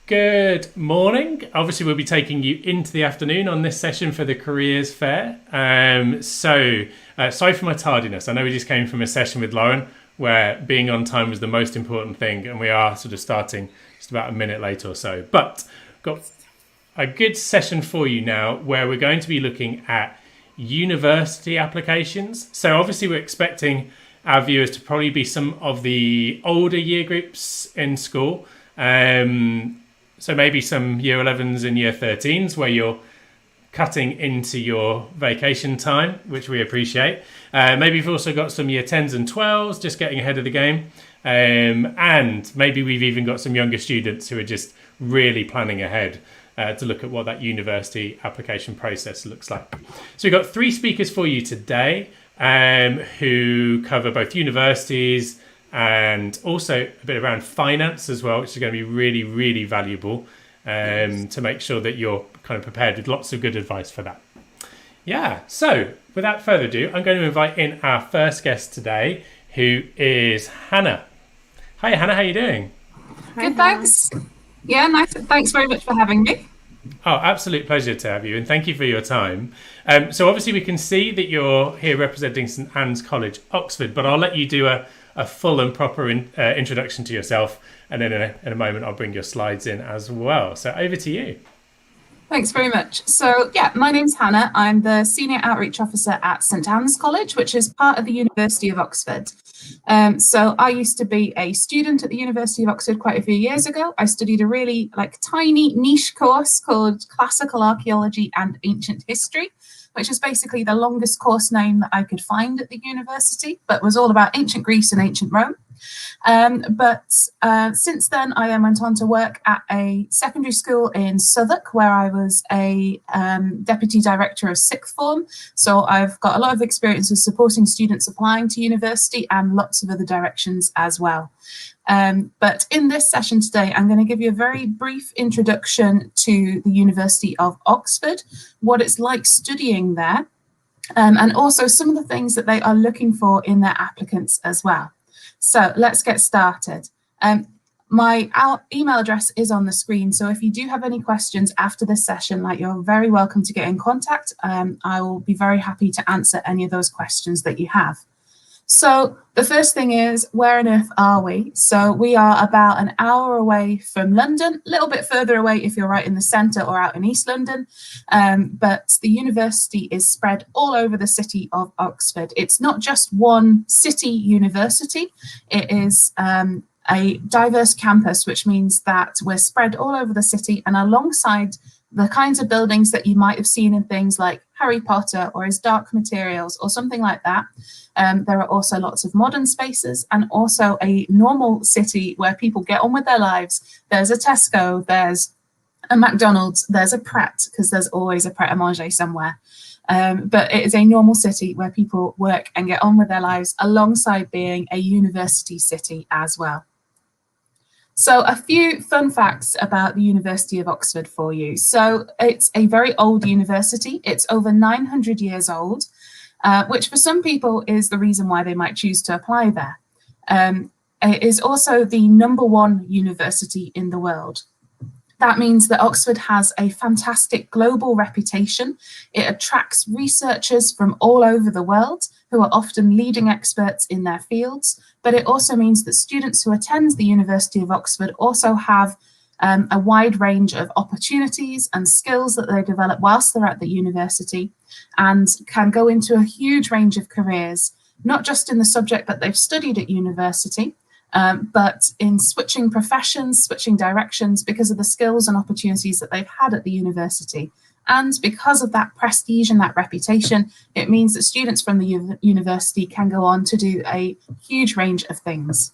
Good morning. Obviously, we'll be taking you into the afternoon on this session for the Careers Fair. Sorry for my tardiness. I know we just came from a session with Lauren where being on time was the most important thing, and we are sort of starting just about a minute late or so. But got a good session for you now where we're going to be looking at university applications. So obviously, we're expecting our viewers to probably be some of the older year groups in school. So maybe some year 11s and year 13s where you're cutting into your vacation time, which we appreciate. Maybe you've also got some year 10s and 12s just getting ahead of the game. And maybe we've even got some younger students who are just really planning ahead to look at what that university application process looks like. So we've got three speakers for you today who cover both universities and also a bit around finance as well, which is going to be really, really valuable to make sure that you're kind of prepared with lots of good advice for that. Yeah, so without further ado, I'm going to invite in our first guest today, who is Hannah. Hi, Hannah, how are you doing? Good, thanks. Yeah, nice. Thanks very much for having me. Oh, absolute pleasure to have you, and thank you for your time. So obviously we can see that you're here representing St Anne's College, Oxford, but I'll let you do a full and proper introduction to yourself, and then in a moment I'll bring your slides in as well. So over to you. Thanks very much. So yeah, my name's Hannah. I'm the Senior Outreach Officer at St Anne's College, which is part of the University of Oxford. So I used to be a student at the University of Oxford quite a few years ago. I studied a really tiny niche course called Classical Archaeology and Ancient History, which is basically the longest course name that I could find at the university, but was all about ancient Greece and ancient Rome. But since then, I then went on to work at a secondary school in Southwark, where I was a deputy director of sixth form. So I've got a lot of experience with supporting students applying to university and lots of other directions as well. But in this session today, I'm going to give you a very brief introduction to the University of Oxford, what it's like studying there, and also some of the things that they are looking for in their applicants as well. So let's get started. My email address is on the screen, so if you do have any questions after this session, you're very welcome to get in contact. I will be very happy to answer any of those questions that you have. So the first thing is, where on earth are we? So we are about an hour away from London, a little bit further away if you're right in the centre or out in East London. But the university is spread all over the city of Oxford. It's not just one city university. It is a diverse campus, which means that we're spread all over the city, and alongside the kinds of buildings that you might have seen in things like Harry Potter or as Dark Materials or something like that. There are also lots of modern spaces and also a normal city where people get on with their lives. There's a Tesco, there's a McDonald's, there's a Pret, because there's always a Pret-a-Manger somewhere. But it is a normal city where people work and get on with their lives alongside being a university city as well. So a few fun facts about the University of Oxford for you. So it's a very old university. It's over 900 years old, which for some people is the reason why they might choose to apply there. It is also the #1 university in the world. That means that Oxford has a fantastic global reputation. It attracts researchers from all over the world who are often leading experts in their fields, but it also means that students who attend the University of Oxford also have a wide range of opportunities and skills that they develop whilst they're at the university, and can go into a huge range of careers, not just in the subject that they've studied at university, but in switching professions, switching directions because of the skills and opportunities that they've had at the university. And because of that prestige and that reputation, it means that students from the university can go on to do a huge range of things.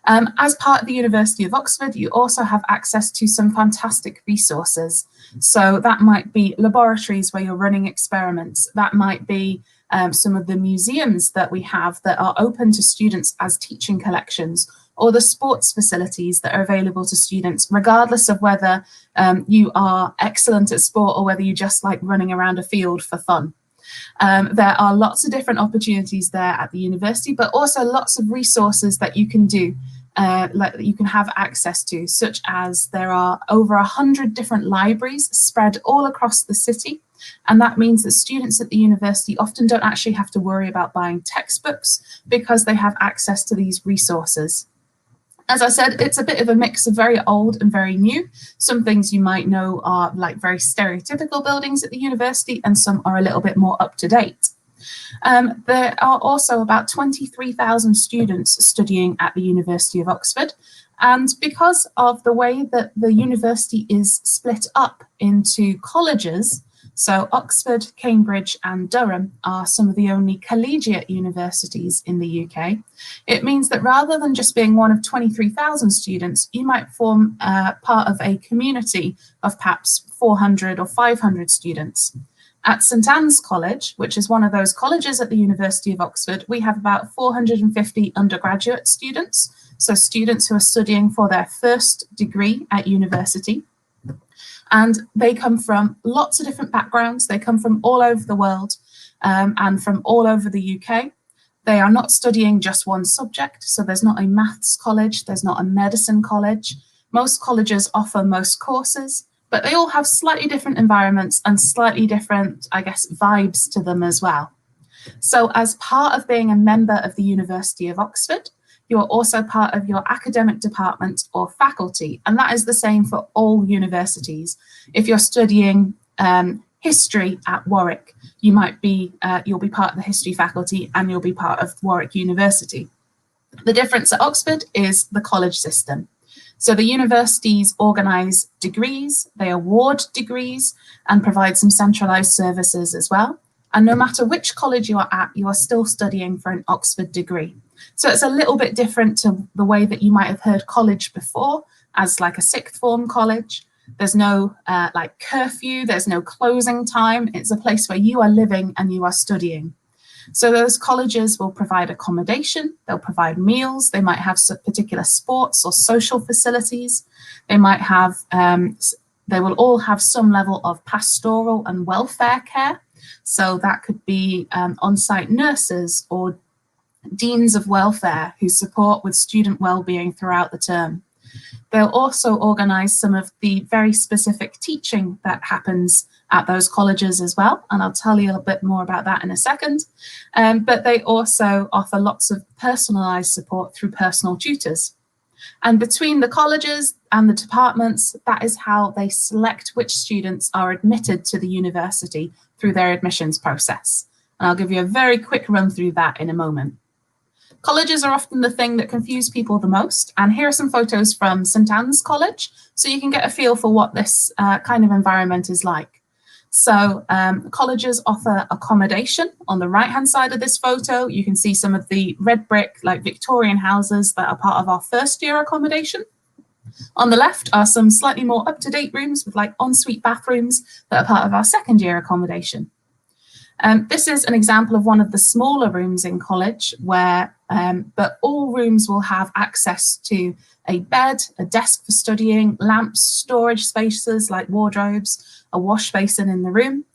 As part of the University of Oxford, you also have access to some fantastic resources. So that might be laboratories where you're running experiments. That might be some of the museums that we have that are open to students as teaching collections, or the sports facilities that are available to students, regardless of whether you are excellent at sport or whether you just like running around a field for fun. There are lots of different opportunities there at the university, but also lots of resources that you can do like you can have access to, such as there are over 100 different libraries spread all across the city. And that means that students at the university often don't actually have to worry about buying textbooks because they have access to these resources. As I said, it's a bit of a mix of very old and very new. Some things you might know are like very stereotypical buildings at the university, and some are a little bit more up to date. There are also about 23,000 students studying at the University of Oxford. And because of the way that the university is split up into colleges, so Oxford, Cambridge and Durham are some of the only collegiate universities in the UK. It means that rather than just being one of 23,000 students, you might form part of a community of perhaps 400 or 500 students. At St Anne's College, which is one of those colleges at the University of Oxford, we have about 450 undergraduate students, so students who are studying for their first degree at university. And they come from lots of different backgrounds. They come from all over the world and from all over the UK. They are not studying just one subject, so there's not a maths college, there's not a medicine college. Most colleges offer most courses, but they all have slightly different environments and slightly different, I guess, vibes to them as well. So as part of being a member of the University of Oxford, you are also part of your academic department or faculty, and that is the same for all universities. If you're studying history at Warwick, you'll be part of the history faculty and you'll be part of Warwick University. The difference at Oxford is the college system. So the universities organise degrees, they award degrees and provide some centralised services as well. And no matter which college you are at, you are still studying for an Oxford degree. So it's a little bit different to the way that you might have heard college before as like a sixth form college. There's no like curfew, there's no closing time. It's a place where you are living and you are studying. So those colleges will provide accommodation, they'll provide meals, they might have some particular sports or social facilities. They might have, they will all have some level of pastoral and welfare care. So that could be on-site nurses or deans of welfare who support with student well-being throughout the term. They'll also organise some of the very specific teaching that happens at those colleges as well, and I'll tell you a bit more about that in a second. But they also offer lots of personalised support through personal tutors. And between the colleges and the departments, that is how they select which students are admitted to the university through their admissions process. And I'll give you a very quick run through that in a moment. Colleges are often the thing that confuse people the most, and here are some photos from St Anne's College, so you can get a feel for what this kind of environment is like. So colleges offer accommodation. On the right-hand side of this photo, you can see some of the red brick, like Victorian houses that are part of our first year accommodation. On the left are some slightly more up-to-date rooms with like ensuite bathrooms that are part of our second year accommodation. This is an example of one of the smaller rooms in college where, but all rooms will have access to a bed, a desk for studying, lamps, storage spaces like wardrobes, a wash basin in the room.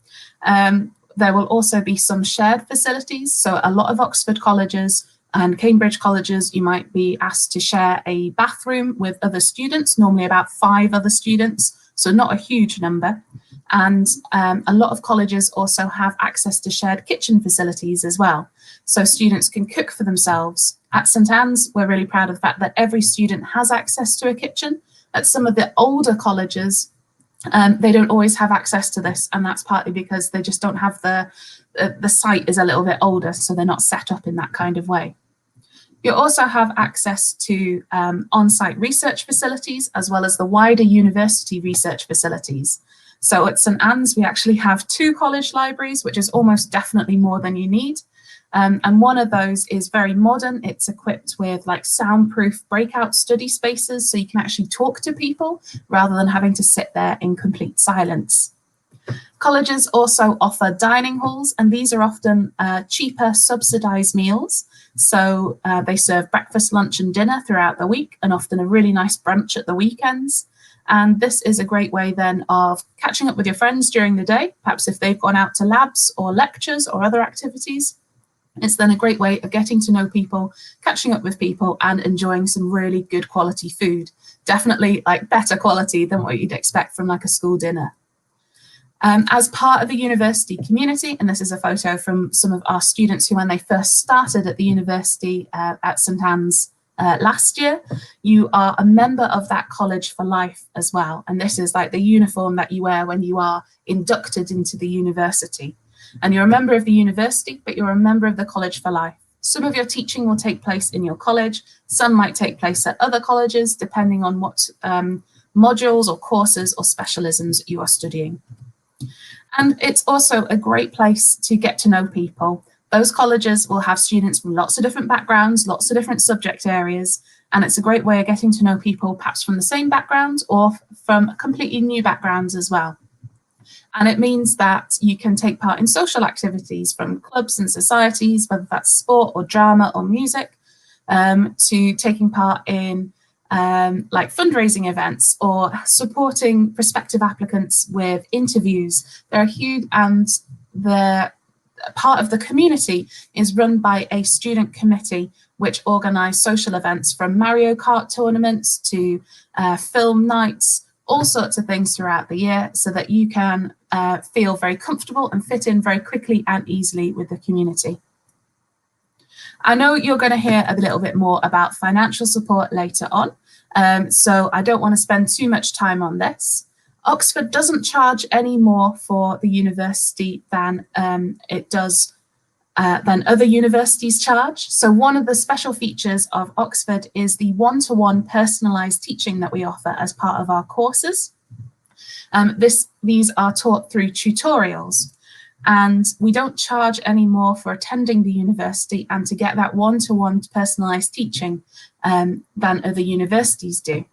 There will also be some shared facilities. So a lot of Oxford colleges and Cambridge colleges, you might be asked to share a bathroom with other students, normally about 5 other students, so not a huge number. And a lot of colleges also have access to shared kitchen facilities as well. So students can cook for themselves. At St Anne's, we're really proud of the fact that every student has access to a kitchen. At some of the older colleges, they don't always have access to this, and that's partly because they just don't have the site is a little bit older, so they're not set up in that kind of way. You also have access to on-site research facilities as well as the wider university research facilities. So at St Anne's, we actually have 2 college libraries, which is almost definitely more than you need. And one of those is very modern. It's equipped with like soundproof breakout study spaces, so you can actually talk to people rather than having to sit there in complete silence. Colleges also offer dining halls, and these are often cheaper subsidised meals. So they serve breakfast, lunch and dinner throughout the week, and often a really nice brunch at the weekends. And this is a great way then of catching up with your friends during the day, perhaps if they've gone out to labs or lectures or other activities. It's then a great way of getting to know people, catching up with people, and enjoying some really good quality food. Definitely like better quality than what you'd expect from like a school dinner. As part of the university community, and this is a photo from some of our students who, when they first started at the university at St Anne's last year, you are a member of that college for life as well. And this is like the uniform that you wear when you are inducted into the university. And you're a member of the university, but you're a member of the college for life. Some of your teaching will take place in your college. Some might take place at other colleges, depending on what modules or courses or specialisms you are studying. And it's also a great place to get to know people. Those colleges will have students from lots of different backgrounds, lots of different subject areas, and it's a great way of getting to know people perhaps from the same background or from completely new backgrounds as well. And it means that you can take part in social activities from clubs and societies, whether that's sport or drama or music, to taking part in like fundraising events or supporting prospective applicants with interviews. They're huge, and the part of the community is run by a student committee which organise social events from Mario Kart tournaments to film nights, all sorts of things throughout the year, so that you can feel very comfortable and fit in very quickly and easily with the community. I know you're going to hear a little bit more about financial support later on, so I don't want to spend too much time on this. Oxford doesn't charge any more for the university than it does than other universities charge. So one of the special features of Oxford is the one-to-one personalised teaching that we offer as part of our courses. These are taught through tutorials, and we don't charge any more for attending the university and to get that one-to-one personalised teaching than other universities do.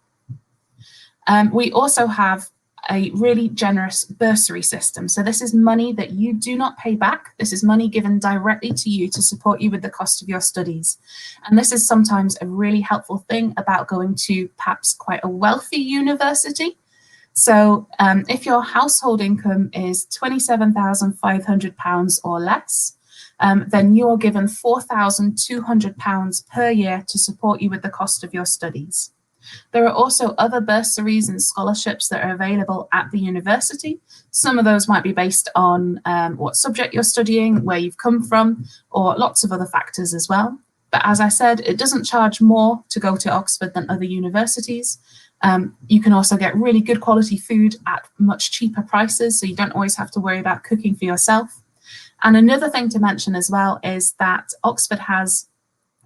We also have a really generous bursary system. So this is money that you do not pay back. This is money given directly to you to support you with the cost of your studies. And this is sometimes a really helpful thing about going to perhaps quite a wealthy university. So if your household income is £27,500 or less, then you're given £4,200 per year to support you with the cost of your studies. There are also other bursaries and scholarships that are available at the university. Some of those might be based on what subject you're studying, where you've come from, or lots of other factors as well. But as I said, it doesn't charge more to go to Oxford than other universities. You can also get really good quality food at much cheaper prices, so you don't always have to worry about cooking for yourself. And another thing to mention as well is that Oxford has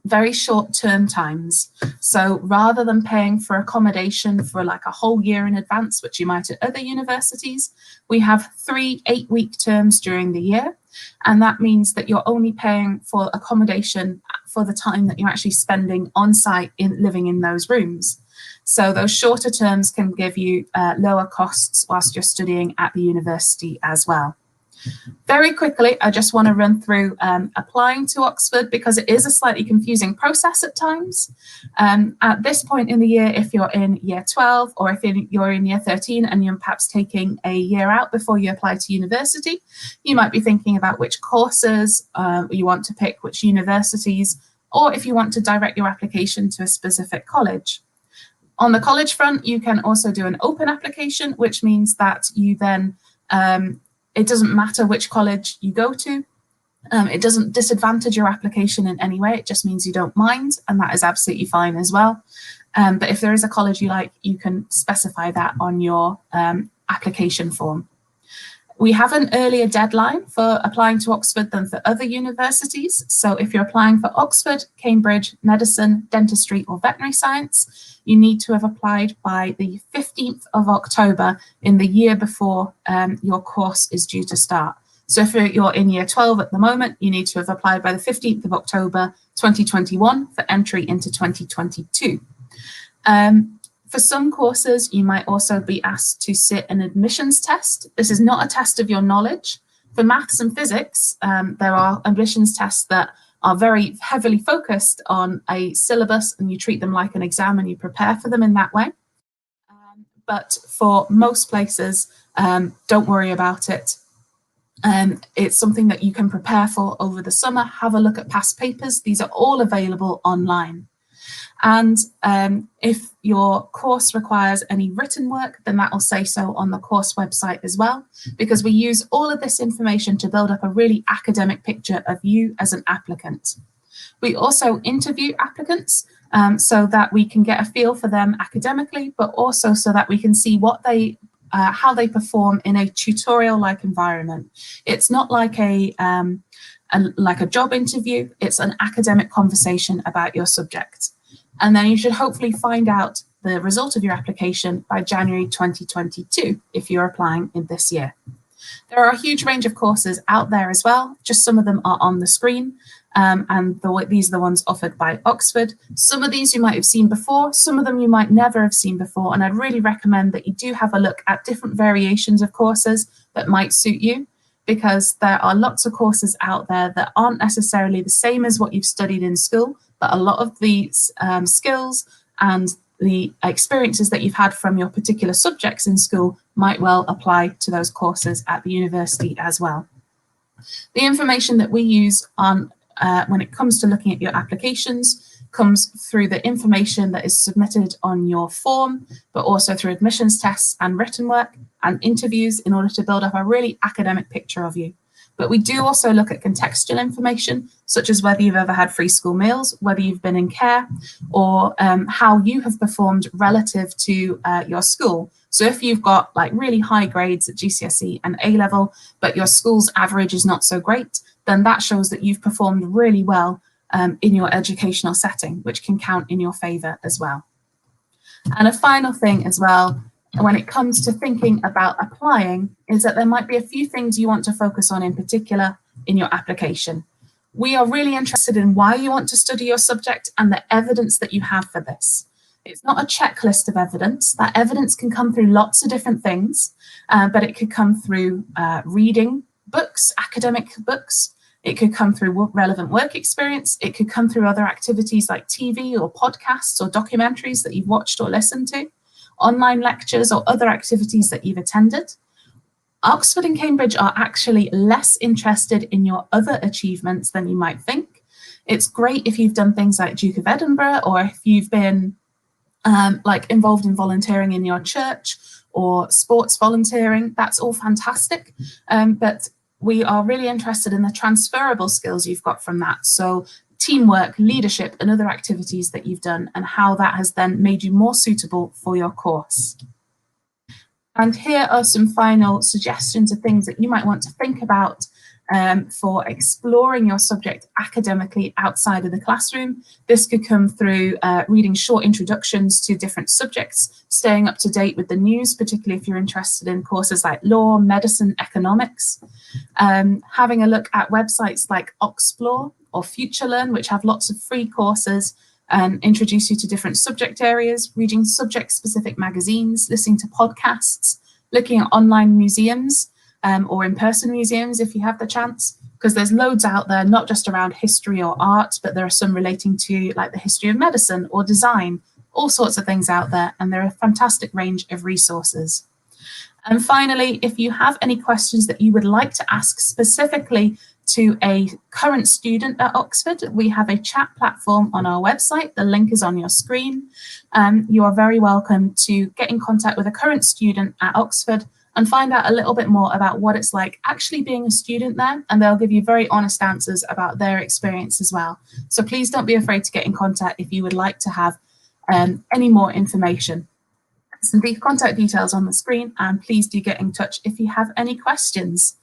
very short term times. So rather than paying for accommodation for like a whole year in advance, which you might at other universities, we have 3 8-week terms during the year. And that means that you're only paying for accommodation for the time that you're actually spending on site living in those rooms. So those shorter terms can give you lower costs whilst you're studying at the university as well. Very quickly, I just want to run through applying to Oxford, because it is a slightly confusing process at times. At this point in the year, if you're in year 12 or if you're in year 13 and you're perhaps taking a year out before you apply to university, you might be thinking about which courses you want to pick, which universities, or if you want to direct your application to a specific college. On the college front, you can also do an open application, which means that you then it doesn't matter which college you go to. It doesn't disadvantage your application in any way. It just means you don't mind, and that is absolutely fine as well. But if there is a college you like, you can specify that on your application form. We have an earlier deadline for applying to Oxford than for other universities. So if you're applying for Oxford, Cambridge, medicine, dentistry, or veterinary science, you need to have applied by the 15th of October in the year before your course is due to start. So if you're in year 12 at the moment, you need to have applied by the 15th of October 2021 for entry into 2022. For some courses, you might also be asked to sit an admissions test. This is not a test of your knowledge. For maths and physics, there are admissions tests that are very heavily focused on a syllabus, and you treat them like an exam and you prepare for them in that way. But for most places, don't worry about it. It's something that you can prepare for over the summer. Have a look at past papers. These are all available online. And if your course requires any written work, then that will say so on the course website as well, because we use all of this information to build up a really academic picture of you as an applicant. We also interview applicants so that we can get a feel for them academically, but also so that we can see what how they perform in a tutorial-like environment. It's not like a job interview. It's an academic conversation about your subject. And then you should hopefully find out the result of your application by January 2022 if you're applying in this year. There are a huge range of courses out there as well. Just some of them are on the screen, and these are the ones offered by Oxford. Some of these you might have seen before, some of them you might never have seen before, and I'd really recommend that you do have a look at different variations of courses that might suit you, because there are lots of courses out there that aren't necessarily the same as what you've studied in school, but a lot of the skills and the experiences that you've had from your particular subjects in school might well apply to those courses at the university as well. The information that we use on when it comes to looking at your applications comes through the information that is submitted on your form, but also through admissions tests and written work and interviews in order to build up a really academic picture of you. But we do also look at contextual information, such as whether you've ever had free school meals, whether you've been in care, or how you have performed relative to your school. So if you've got like really high grades at GCSE and A level, but your school's average is not so great, then that shows that you've performed really well in your educational setting, which can count in your favour as well. And a final thing as well, when it comes to thinking about applying, is that there might be a few things you want to focus on in particular in your application. We are really interested in why you want to study your subject and the evidence that you have for this. It's not a checklist of evidence. That evidence can come through lots of different things, but it could come through reading books, academic books. It could come through relevant work experience. It could come through other activities like TV or podcasts or documentaries that you've watched or listened to, online lectures or other activities that you've attended. Oxford and Cambridge are actually less interested in your other achievements than you might think. It's great if you've done things like Duke of Edinburgh, or if you've been involved in volunteering in your church or sports volunteering. That's all fantastic. But we are really interested in the transferable skills you've got from that. So teamwork, leadership, and other activities that you've done, and how that has then made you more suitable for your course. And here are some final suggestions of things that you might want to think about for exploring your subject academically outside of the classroom. This could come through reading short introductions to different subjects, staying up to date with the news, particularly if you're interested in courses like law, medicine, economics, having a look at websites like Oxplore or FutureLearn, which have lots of free courses and introduce you to different subject areas, reading subject-specific magazines, listening to podcasts, looking at online museums, or in-person museums if you have the chance, because there's loads out there, not just around history or art, but there are some relating to like the history of medicine or design, all sorts of things out there, and there are a fantastic range of resources. And finally, if you have any questions that you would like to ask specifically to a current student at Oxford, we have a chat platform on our website. The link is on your screen. You are very welcome to get in contact with a current student at Oxford and find out a little bit more about what it's like actually being a student there, and they'll give you very honest answers about their experience as well. So please don't be afraid to get in contact if you would like to have any more information. Some contact details on the screen, and please do get in touch if you have any questions.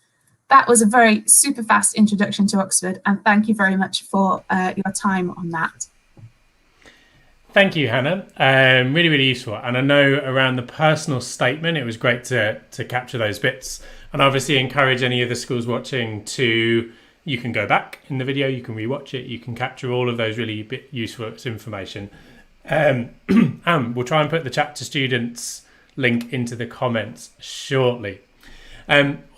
That was a very super fast introduction to Oxford, and thank you very much for your time on that. Thank you, Hannah. Really, really useful. And I know around the personal statement, it was great to capture those bits. And obviously encourage any of the schools watching to, you can go back in the video, you can rewatch it, you can capture all of those really useful information. And we'll try and put the Chat to Students link into the comments shortly.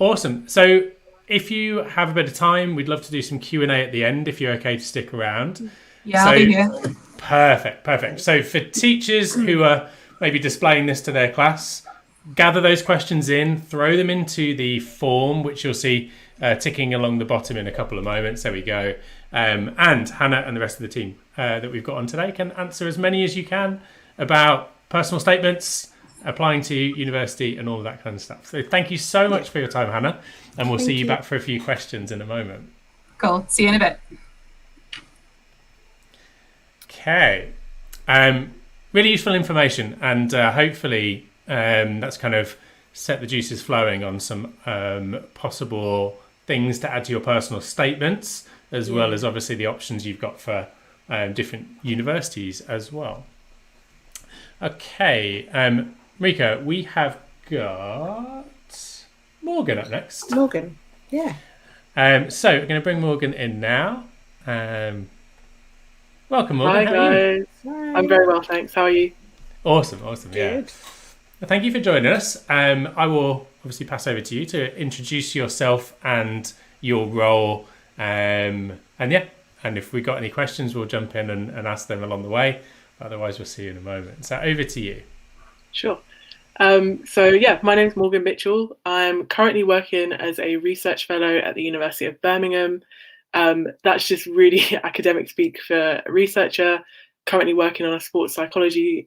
Awesome. So if you have a bit of time, we'd love to do some Q&A at the end if you're okay to stick around. Yeah, I'll be here. Perfect. So for teachers who are maybe displaying this to their class, gather those questions in, throw them into the form, which you'll see ticking along the bottom in a couple of moments. There we go. And Hannah and the rest of the team that we've got on today can answer as many as you can about personal statements, applying to university and all of that kind of stuff. So thank you so much for your time, Hannah, and we'll see you back for a few questions in a moment. Cool. See you in a bit. Okay. Really useful information, and hopefully that's kind of set the juices flowing on some possible things to add to your personal statements, as well as obviously the options you've got for different universities as well. Okay, Rika, we have got Morgan up next. Morgan, yeah. So we're going to bring Morgan in now. Welcome, Morgan. Hi, How are you? guys. I'm very well, thanks. How are you? Awesome, yeah. Good. Well, thank you for joining us. I will obviously pass over to you to introduce yourself and your role. And if we got any questions, we'll jump in and ask them along the way. Otherwise, we'll see you in a moment. So over to you. Sure. My name's Morgan Mitchell. I'm currently working as a research fellow at the University of Birmingham. That's just really academic speak for a researcher. Currently working on a sports psychology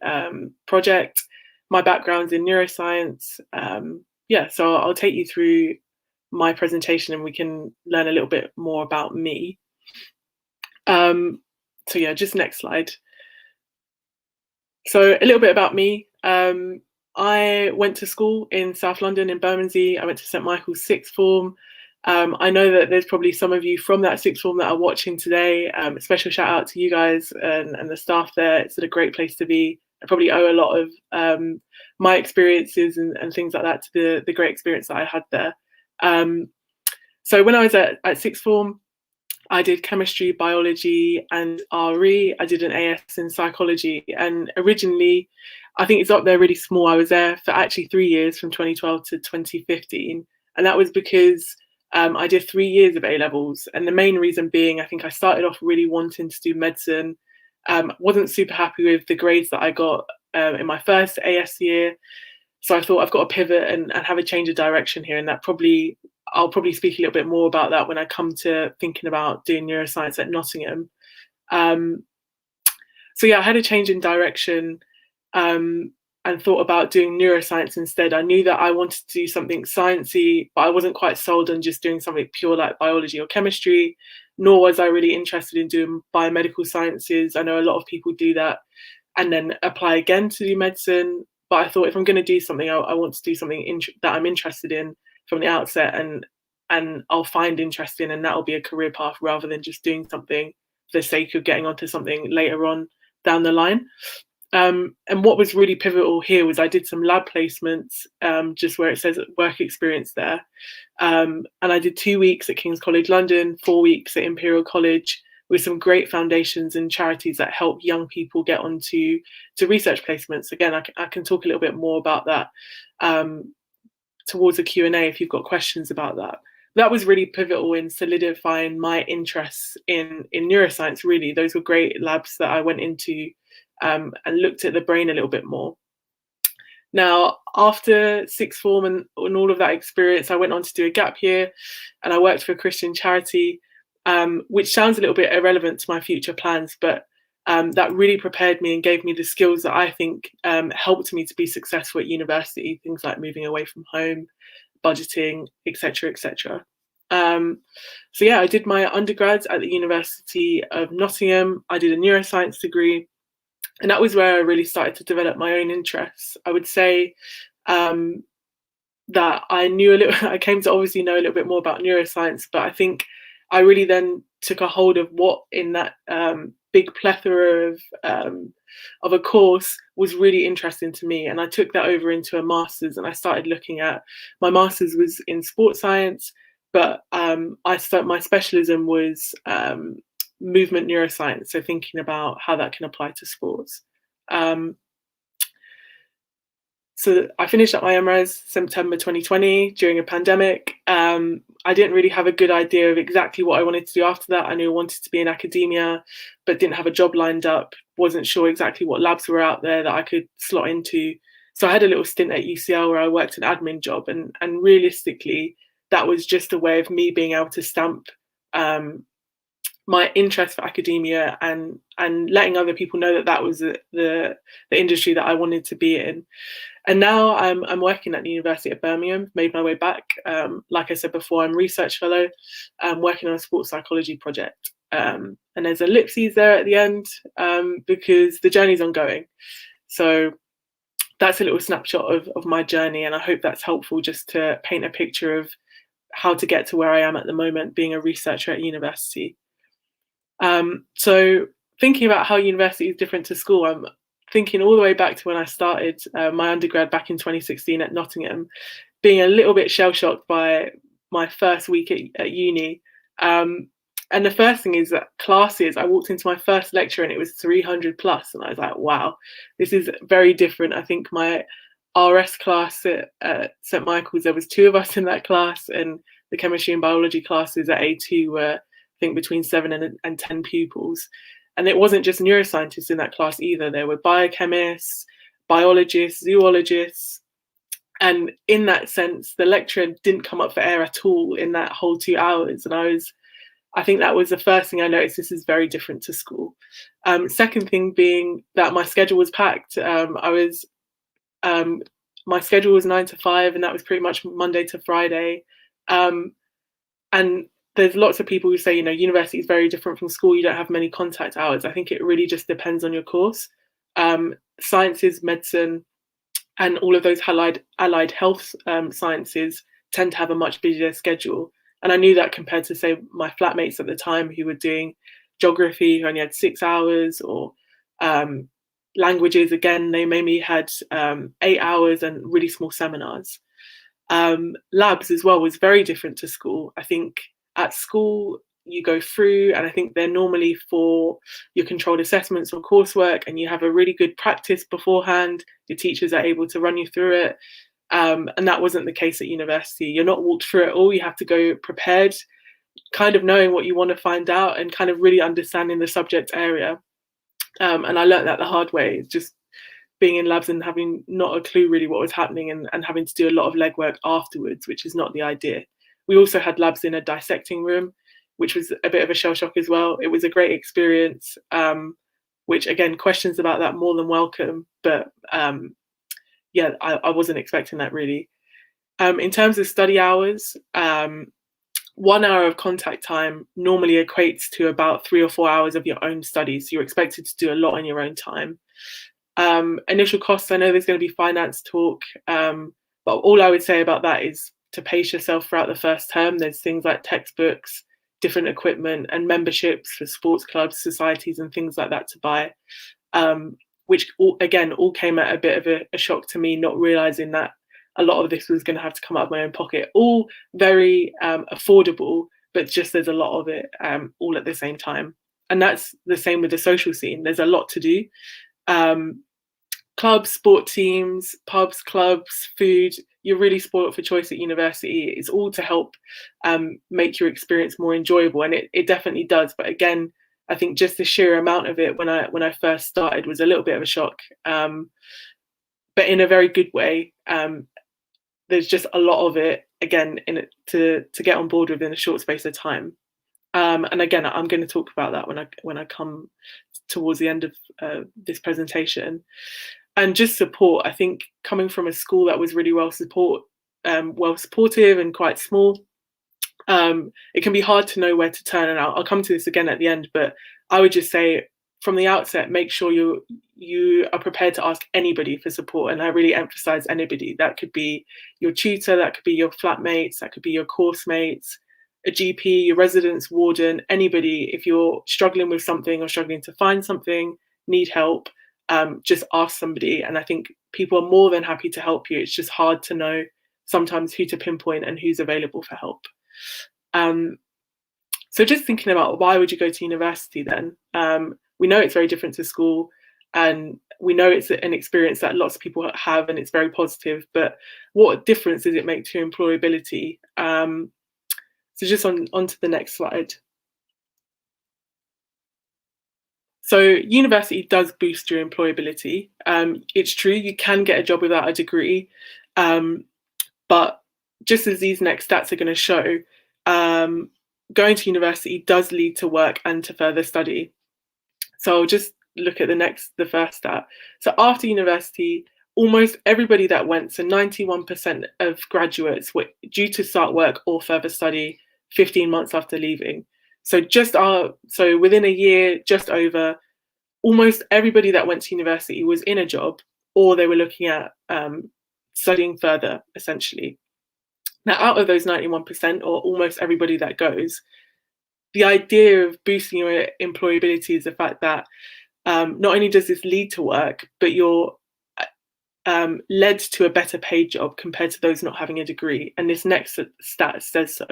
project. My background's in neuroscience. So I'll take you through my presentation and we can learn a little bit more about me. Just next slide. So a little bit about me. I went to school in South London in Bermondsey. I went to St Michael's sixth form. I know that there's probably some of you from that sixth form that are watching today. A special shout out to you guys and the staff there. It's a great place to be. I probably owe a lot of my experiences and things like that to the great experience that I had there. So when I was at sixth form, I did chemistry, biology, and RE. I did an AS in psychology. And originally, I think it's up there really small. I was there for actually 3 years, from 2012 to 2015. And that was because I did 3 years of A-levels. And the main reason being, I think I started off really wanting to do medicine. Wasn't super happy with the grades that I got in my first AS year. So I thought I've got to pivot and have a change of direction here. And I'll probably speak a little bit more about that when I come to thinking about doing neuroscience at Nottingham. I had a change in direction and thought about doing neuroscience instead. I knew that I wanted to do something sciencey, but I wasn't quite sold on just doing something pure like biology or chemistry, nor was I really interested in doing biomedical sciences. I know a lot of people do that and then apply again to do medicine. But I thought if I'm going to do something, I want to do something that I'm interested in from the outset and I'll find interest in, and that'll be a career path rather than just doing something for the sake of getting onto something later on down the line. And what was really pivotal here was I did some lab placements, just where it says work experience there. And I did 2 weeks at King's College London, 4 weeks at Imperial College, with some great foundations and charities that help young people get onto research placements. Again, I can talk a little bit more about that towards a Q&A if you've got questions about that. That was really pivotal in solidifying my interests in neuroscience, really. Those were great labs that I went into and looked at the brain a little bit more. Now, after sixth form and all of that experience, I went on to do a gap year and I worked for a Christian charity, which sounds a little bit irrelevant to my future plans, but that really prepared me and gave me the skills that I think helped me to be successful at university, things like moving away from home, budgeting, etc., etc. I did my undergrads at the University of Nottingham. I did a neuroscience degree, and that was where I really started to develop my own interests. I would say that I came to obviously know a little bit more about neuroscience, but I think I really then took a hold of what in that big plethora of a course was really interesting to me. And I took that over into a master's, and I started looking at, my master's was in sports science, but my specialism was movement neuroscience. So thinking about how that can apply to sports. So I finished up my MRes September 2020 during a pandemic. I didn't really have a good idea of exactly what I wanted to do after that. I knew I wanted to be in academia, but didn't have a job lined up. Wasn't sure exactly what labs were out there that I could slot into. So I had a little stint at UCL where I worked an admin job, and realistically, that was just a way of me being able to stamp my interest for academia and letting other people know that that was the industry that I wanted to be in. And now I'm working at the University of Birmingham, made my way back. Like I said before, I'm research fellow, working on a sports psychology project. And there's ellipses there at the end because the journey's ongoing. So that's a little snapshot of my journey, and I hope that's helpful just to paint a picture of how to get to where I am at the moment, being a researcher at university. So thinking about how university is different to school, I'm thinking all the way back to when I started my undergrad back in 2016 at Nottingham, being a little bit shell-shocked by my first week at uni. And the first thing is that classes, I walked into my first lecture and it was 300 plus, and I was like, wow, this is very different. I think my RS class at St Michael's, there was 2 of us in that class, and the chemistry and biology classes at A2 were, I think, between 7 and 10 pupils. And it wasn't just neuroscientists in that class either. There were biochemists, biologists, zoologists. And in that sense, the lecture didn't come up for air at all in that whole 2 hours. And I think that was the first thing I noticed. This is very different to school. Second thing being that my schedule was packed. My schedule was 9 to 5, and that was pretty much Monday to Friday. And there's lots of people who say, university is very different from school. You don't have many contact hours. I think it really just depends on your course. Sciences, medicine, and all of those allied health sciences tend to have a much busier schedule. And I knew that compared to, say, my flatmates at the time who were doing geography, who only had 6 hours, or languages, again, they maybe had 8 hours and really small seminars. Labs as well was very different to school. I think at school you go through, and I think they're normally for your controlled assessments or coursework, and you have a really good practice beforehand. Your teachers are able to run you through it. And that wasn't the case at university. You're not walked through it all. You have to go prepared, kind of knowing what you want to find out and kind of really understanding the subject area. And I learned that the hard way, just being in labs and having not a clue really what was happening, and having to do a lot of legwork afterwards, which is not the idea. We also had labs in a dissecting room, which was a bit of a shell shock as well. It was a great experience, which again, questions about that more than welcome. But yeah, I wasn't expecting that really. In terms of study hours, 1 hour of contact time normally equates to about 3 or 4 hours of your own studies. So you're expected to do a lot on your own time. Initial costs, I know there's going to be finance talk, but all I would say about that is to pace yourself throughout the first term. There's things like textbooks, different equipment, and memberships for sports clubs, societies, and things like that to buy, which all came at a bit of a shock to me, not realizing that a lot of this was going to have to come out of my own pocket. All very affordable, but just there's a lot of it all at the same time. And that's the same with the social scene. There's a lot to do. Clubs, sport teams, pubs, clubs, food. You're really spoiled for choice at university. It's all to help make your experience more enjoyable, and it definitely does. But again, I think just the sheer amount of it when I first started was a little bit of a shock, but in a very good way. There's just a lot of it again to get on board with in a short space of time. And again, I'm going to talk about that when I come towards the end of this presentation. And just support. I think coming from a school that was really well supportive and quite small, it can be hard to know where to turn. And I'll come to this again at the end, but I would just say from the outset, make sure you are prepared to ask anybody for support. And I really emphasize anybody. That could be your tutor, that could be your flatmates, that could be your course mates, a GP, your residence warden, anybody. If you're struggling with something or struggling to find something, need help, just ask somebody. And I think people are more than happy to help you. It's just hard to know sometimes who to pinpoint and who's available for help. So just thinking about why would you go to university then? We know it's very different to school, and we know it's an experience that lots of people have and it's very positive, but what difference does it make to employability? So just on to the next slide. So university does boost your employability. It's true, you can get a job without a degree, but just as these next stats are going to show, going to university does lead to work and to further study. So I'll just look at the first stat. So after university, almost everybody that went, so 91% of graduates were due to start work or further study 15 months after leaving. So so within a year, just over, almost everybody that went to university was in a job, or they were looking at studying further, essentially. Now, out of those 91%, or almost everybody that goes, the idea of boosting your employability is the fact that not only does this lead to work, but you're led to a better paid job compared to those not having a degree. And this next stat says so.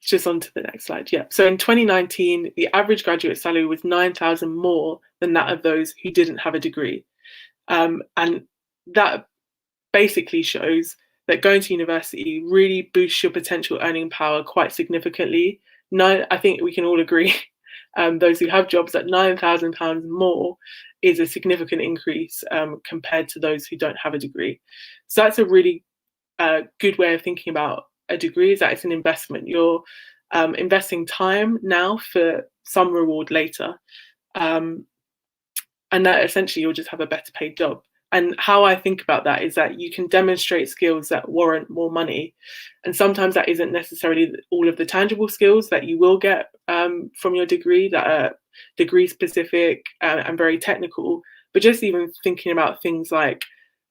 Just on to the next slide. Yeah. So in 2019, the average graduate salary was 9,000 more than that of those who didn't have a degree. And that basically shows that going to university really boosts your potential earning power quite significantly. I think we can all agree, those who have jobs, that £9,000 more is a significant increase compared to those who don't have a degree. So that's a really good way of thinking about a degree, is that it's an investment. You're investing time now for some reward later. And that essentially you'll just have a better paid job. And how I think about that is that you can demonstrate skills that warrant more money. And sometimes that isn't necessarily all of the tangible skills that you will get from your degree that are degree specific and very technical, but just even thinking about things like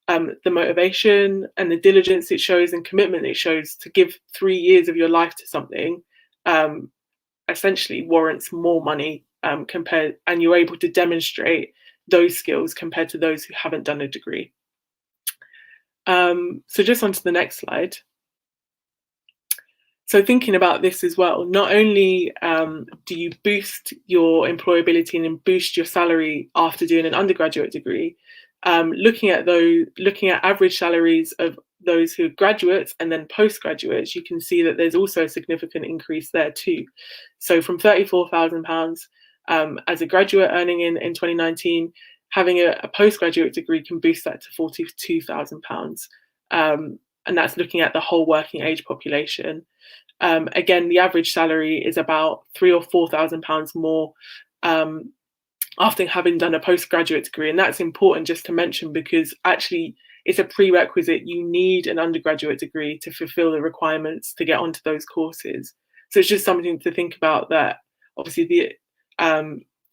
the motivation and the diligence it shows and commitment it shows to give 3 years of your life to something essentially warrants more money and you're able to demonstrate those skills compared to those who haven't done a degree. So just on to the next slide. So thinking about this as well, not only do you boost your employability and boost your salary after doing an undergraduate degree, looking at average salaries of those who are graduates and then postgraduates, you can see that there's also a significant increase there too. So from £34,000 as a graduate earning in 2019, having a postgraduate degree can boost that to £42,000. And that's looking at the whole working age population. Again, the average salary is about £3,000 or £4,000 more after having done a postgraduate degree. And that's important just to mention, because actually it's a prerequisite. You need an undergraduate degree to fulfill the requirements to get onto those courses. So it's just something to think about, that obviously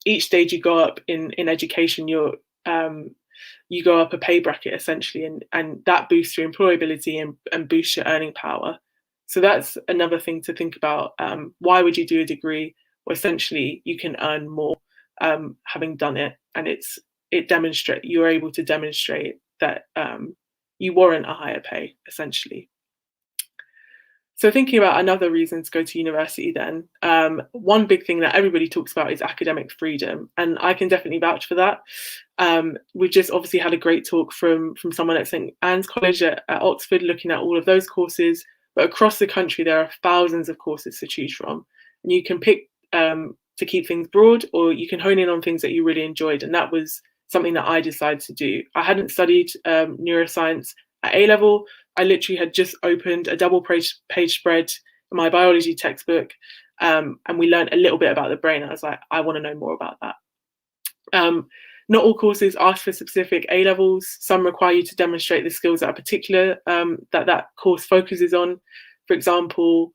each stage you go up in education, you go up a pay bracket essentially, and that boosts your employability and boosts your earning power. So that's another thing to think about. Why would you do a degree? Well, essentially you can earn more having done it, and you're able to demonstrate that you warrant a higher pay essentially. So thinking about another reason to go to university then, one big thing that everybody talks about is academic freedom, and I can definitely vouch for that. We've just obviously had a great talk from someone at St Anne's College at Oxford, looking at all of those courses, but across the country there are thousands of courses to choose from, and you can pick to keep things broad, or you can hone in on things that you really enjoyed, and that was something that I decided to do. I hadn't studied neuroscience at A-level. I literally had just opened a double-page spread in my biology textbook, and we learned a little bit about the brain. I was like, I want to know more about that. Not all courses ask for specific A-levels. Some require you to demonstrate the skills that are particular that course focuses on. For example,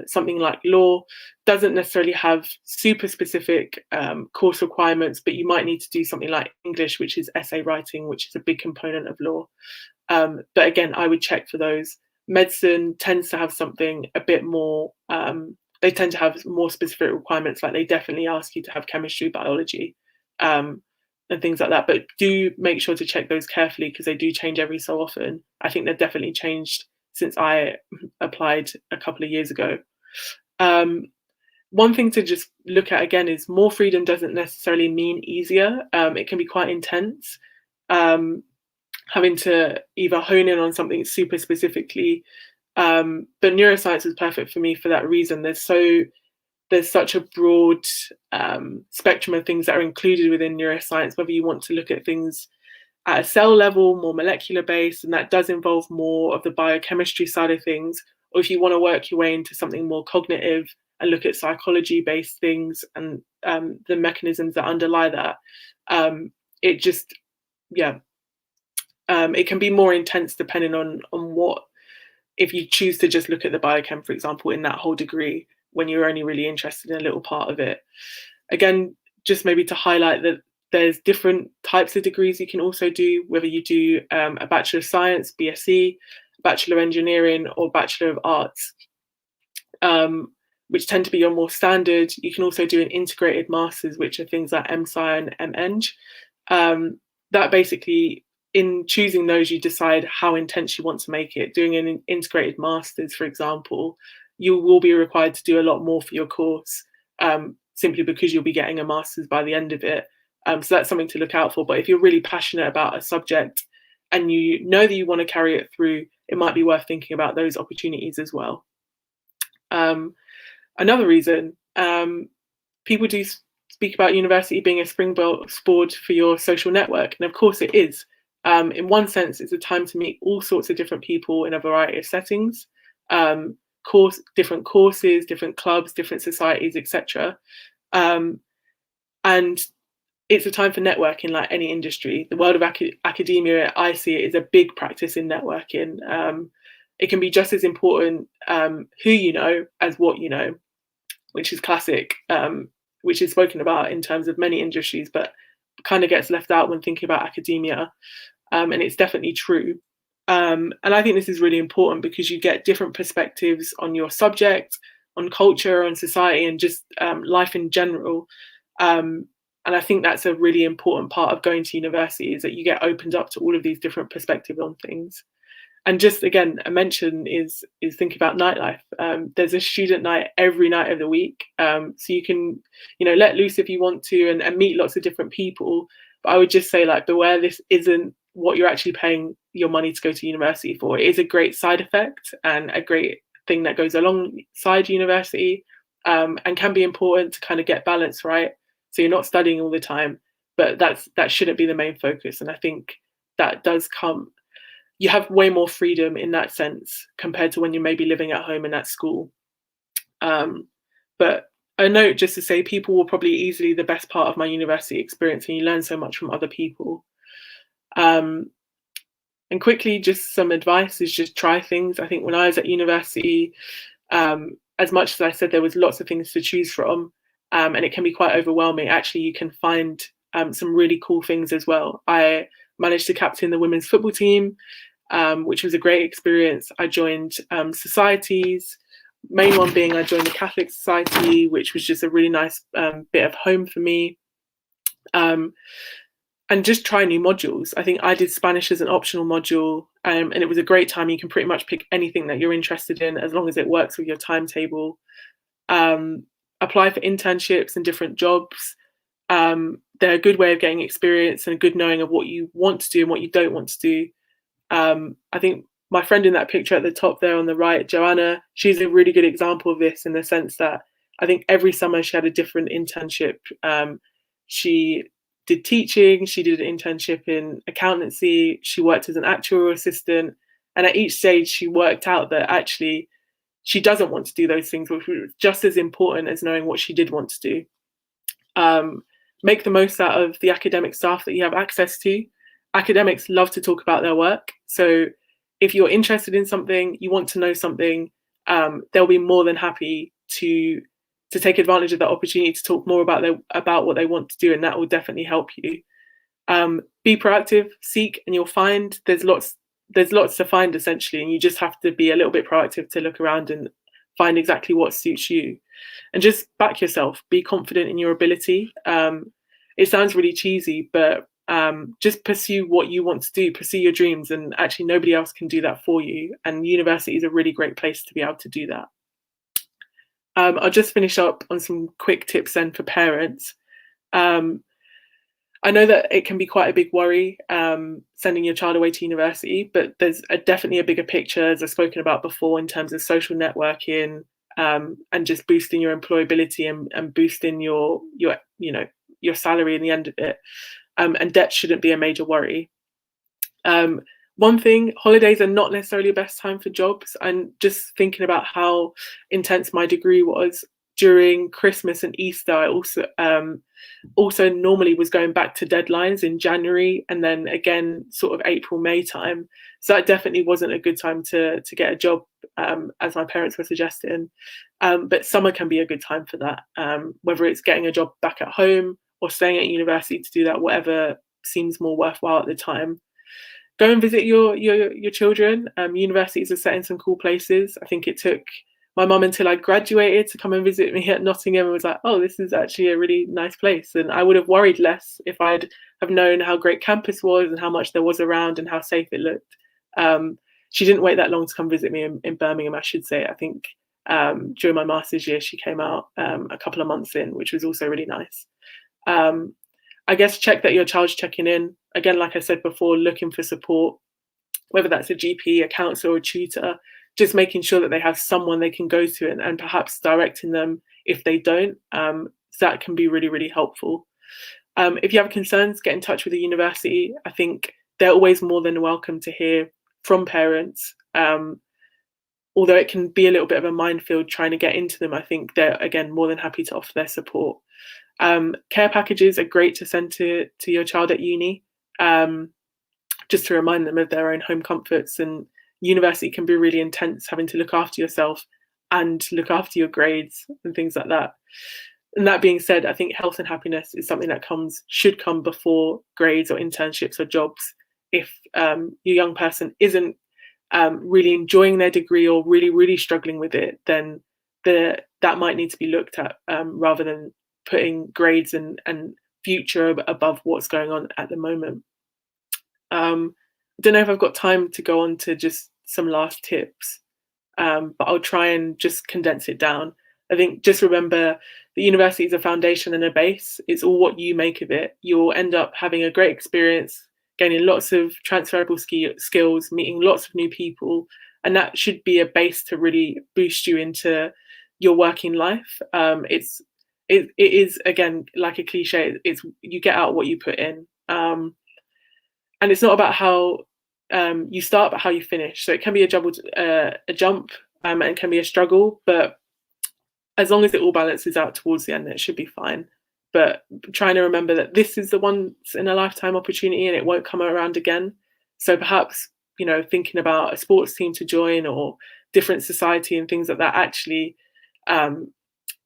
something like law doesn't necessarily have super specific course requirements, but you might need to do something like English, which is essay writing, which is a big component of law. But again, I would check for those. Medicine tends to have something a bit more, they tend to have more specific requirements, like they definitely ask you to have chemistry, biology, and things like that. But do make sure to check those carefully, because they do change every so often. I think they've definitely changed since I applied a couple of years ago. One thing to just look at again is more freedom doesn't necessarily mean easier. It can be quite intense. Having to either hone in on something super specifically. But neuroscience is perfect for me for that reason. There's such a broad spectrum of things that are included within neuroscience, whether you want to look at things at a cell level, more molecular based, and that does involve more of the biochemistry side of things. Or if you want to work your way into something more cognitive and look at psychology based things and the mechanisms that underlie that, it just, it can be more intense depending on what, if you choose to just look at the biochem, for example, in that whole degree, when you're only really interested in a little part of it. Again, just maybe to highlight that there's different types of degrees you can also do, whether you do a Bachelor of Science, BSc, Bachelor of Engineering, or Bachelor of Arts, which tend to be your more standard. You can also do an integrated Masters, which are things like MSci and MEng. That basically, in choosing those, you decide how intense you want to make it. Doing an integrated Masters, for example, you will be required to do a lot more for your course, simply because you'll be getting a Masters by the end of it. So that's something to look out for. But if you're really passionate about a subject and you know that you want to carry it through, it might be worth thinking about those opportunities as well. Another reason, people do speak about university being a springboard for your social network. And of course it is. In one sense, it's a time to meet all sorts of different people in a variety of settings, different courses, different clubs, different societies, etc. And it's a time for networking, like any industry. The world of academia, I see it, is a big practice in networking. It can be just as important who you know as what you know, which is classic, which is spoken about in terms of many industries, but kind of gets left out when thinking about academia. And it's definitely true. And I think this is really important because you get different perspectives on your subject, on culture, on society, and just life in general. And I think that's a really important part of going to university, is that you get opened up to all of these different perspectives on things. And just again, a mention is thinking about nightlife. There's a student night every night of the week, so you can, let loose if you want to, and meet lots of different people. But I would just say, like, beware, this isn't what you're actually paying your money to go to university for. It is a great side effect and a great thing that goes alongside university, and can be important to kind of get balance right. So you're not studying all the time, but that shouldn't be the main focus. And I think that does come. You have way more freedom in that sense compared to when you're maybe living at home and at school. But a note just to say, people were probably easily the best part of my university experience, and you learn so much from other people. And quickly, just some advice is just try things. I think when I was at university, as much as I said there was lots of things to choose from, and it can be quite overwhelming, actually you can find some really cool things as well. I managed to captain the women's football team, which was a great experience. I joined societies, main one being I joined the Catholic Society, which was just a really nice bit of home for me. And just try new modules. I think I did Spanish as an optional module, and it was a great time. You can pretty much pick anything that you're interested in as long as it works with your timetable. Apply for internships and different jobs. They're a good way of getting experience and a good knowing of what you want to do and what you don't want to do. I think my friend in that picture at the top there on the right, Joanna, she's a really good example of this, in the sense that I think every summer she had a different internship. She did teaching, she did an internship in accountancy, she worked as an actuarial assistant, and at each stage she worked out that actually she doesn't want to do those things, which was just as important as knowing what she did want to do. Make the most out of the academic staff that you have access to. Academics love to talk about their work, so if you're interested in something, you want to know something, they'll be more than happy to take advantage of that opportunity to talk more about what they want to do, and that will definitely help you. Be proactive, seek, and you'll find there's lots to find, essentially, and you just have to be a little bit proactive to look around and find exactly what suits you. And just back yourself, be confident in your ability. It sounds really cheesy, but just pursue what you want to do, pursue your dreams, and actually nobody else can do that for you. And university is a really great place to be able to do that. I'll just finish up on some quick tips then for parents. I know that it can be quite a big worry sending your child away to university, but there's definitely a bigger picture, as I've spoken about before, in terms of social networking, and just boosting your employability and boosting your salary in the end of it. And debt shouldn't be a major worry. One thing, holidays are not necessarily the best time for jobs. And just thinking about how intense my degree was during Christmas and Easter, I also normally was going back to deadlines in January and then again sort of April, May time. So that definitely wasn't a good time to get a job, as my parents were suggesting. But summer can be a good time for that, whether it's getting a job back at home or staying at university to do that, whatever seems more worthwhile at the time. Go and visit your children. Universities are set in some cool places. I think it took my mum until I graduated to come and visit me at Nottingham and was like, oh, this is actually a really nice place. And I would have worried less if I'd have known how great campus was and how much there was around and how safe it looked. She didn't wait that long to come visit me in Birmingham, I should say. I think during my master's year, she came out a couple of months in, which was also really nice. I guess check that your child's checking in. Again, like I said before, looking for support, whether that's a GP, a counsellor, or a tutor, just making sure that they have someone they can go to and perhaps directing them if they don't. So that can be really, really helpful. If you have concerns, get in touch with the university. I think they're always more than welcome to hear from parents. Although it can be a little bit of a minefield trying to get into them, I think they're, again, more than happy to offer their support. Care packages are great to send to your child at uni, just to remind them of their own home comforts. And university can be really intense, having to look after yourself and look after your grades and things like that. And that being said, I think health and happiness is something that should come before grades or internships or jobs. If your young person isn't really enjoying their degree or really, really struggling with it, then that might need to be looked at, rather than putting grades and future above what's going on at the moment. I don't know if I've got time to go on to just some last tips, but I'll try and just condense it down. I think just remember the university is a foundation and a base. It's all what you make of it. You'll end up having a great experience, gaining lots of transferable skills, meeting lots of new people, and that should be a base to really boost you into your working life. It is, again, like a cliche, it's you get out what you put in. And it's not about how you start, but how you finish. So it can be a jump, and it can be a struggle, but as long as it all balances out towards the end, it should be fine. But trying to remember that this is the once in a lifetime opportunity and it won't come around again. So perhaps, thinking about a sports team to join or different society and things like that, actually,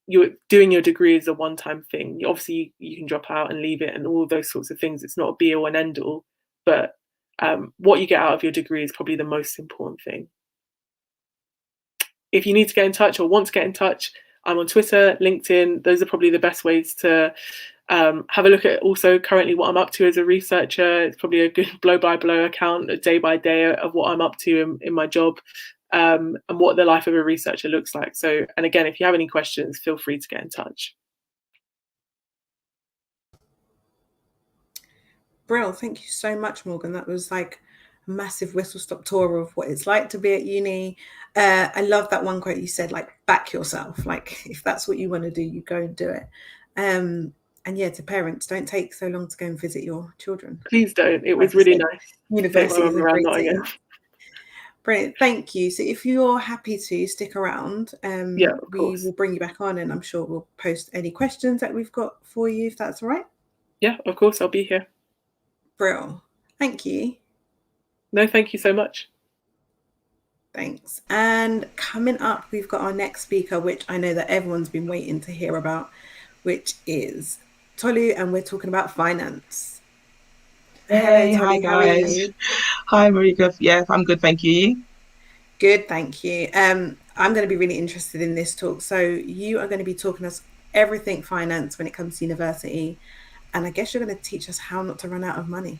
you're doing your degree is a one-time thing. Obviously, you can drop out and leave it and all those sorts of things. It's not a be-all and end-all, but what you get out of your degree is probably the most important thing. If you need to get in touch or want to get in touch, I'm on Twitter, LinkedIn. Those are probably the best ways to have a look at also currently what I'm up to as a researcher. It's probably a good blow-by-blow account, a day-by-day of what I'm up to in my job, and what the life of a researcher looks like. So, and again, if you have any questions, feel free to get in touch. Brill, thank you so much, Morgan. That was like a massive whistle-stop tour of what it's like to be at uni. I love that one quote you said, like, back yourself. Like, if that's what you want to do, you go and do it. And yeah, to parents, don't take so long to go and visit your children. Please don't. It was really nice. University is a great thing. Brilliant, thank you. So if you're happy to stick around, we will bring you back on, and I'm sure we'll post any questions that we've got for you, if that's all right. Yeah, of course, I'll be here. Brill, thank you. No, thank you so much. Thanks. And coming up, we've got our next speaker, which I know that everyone's been waiting to hear about, which is Tolu, and we're talking about finance. Hey, hi guys. Hi Marika. Yes, I'm good, thank you. Good, thank you. I'm going to be really interested in this talk. So you are going to be talking us everything finance when it comes to university, and I guess you're going to teach us how not to run out of money.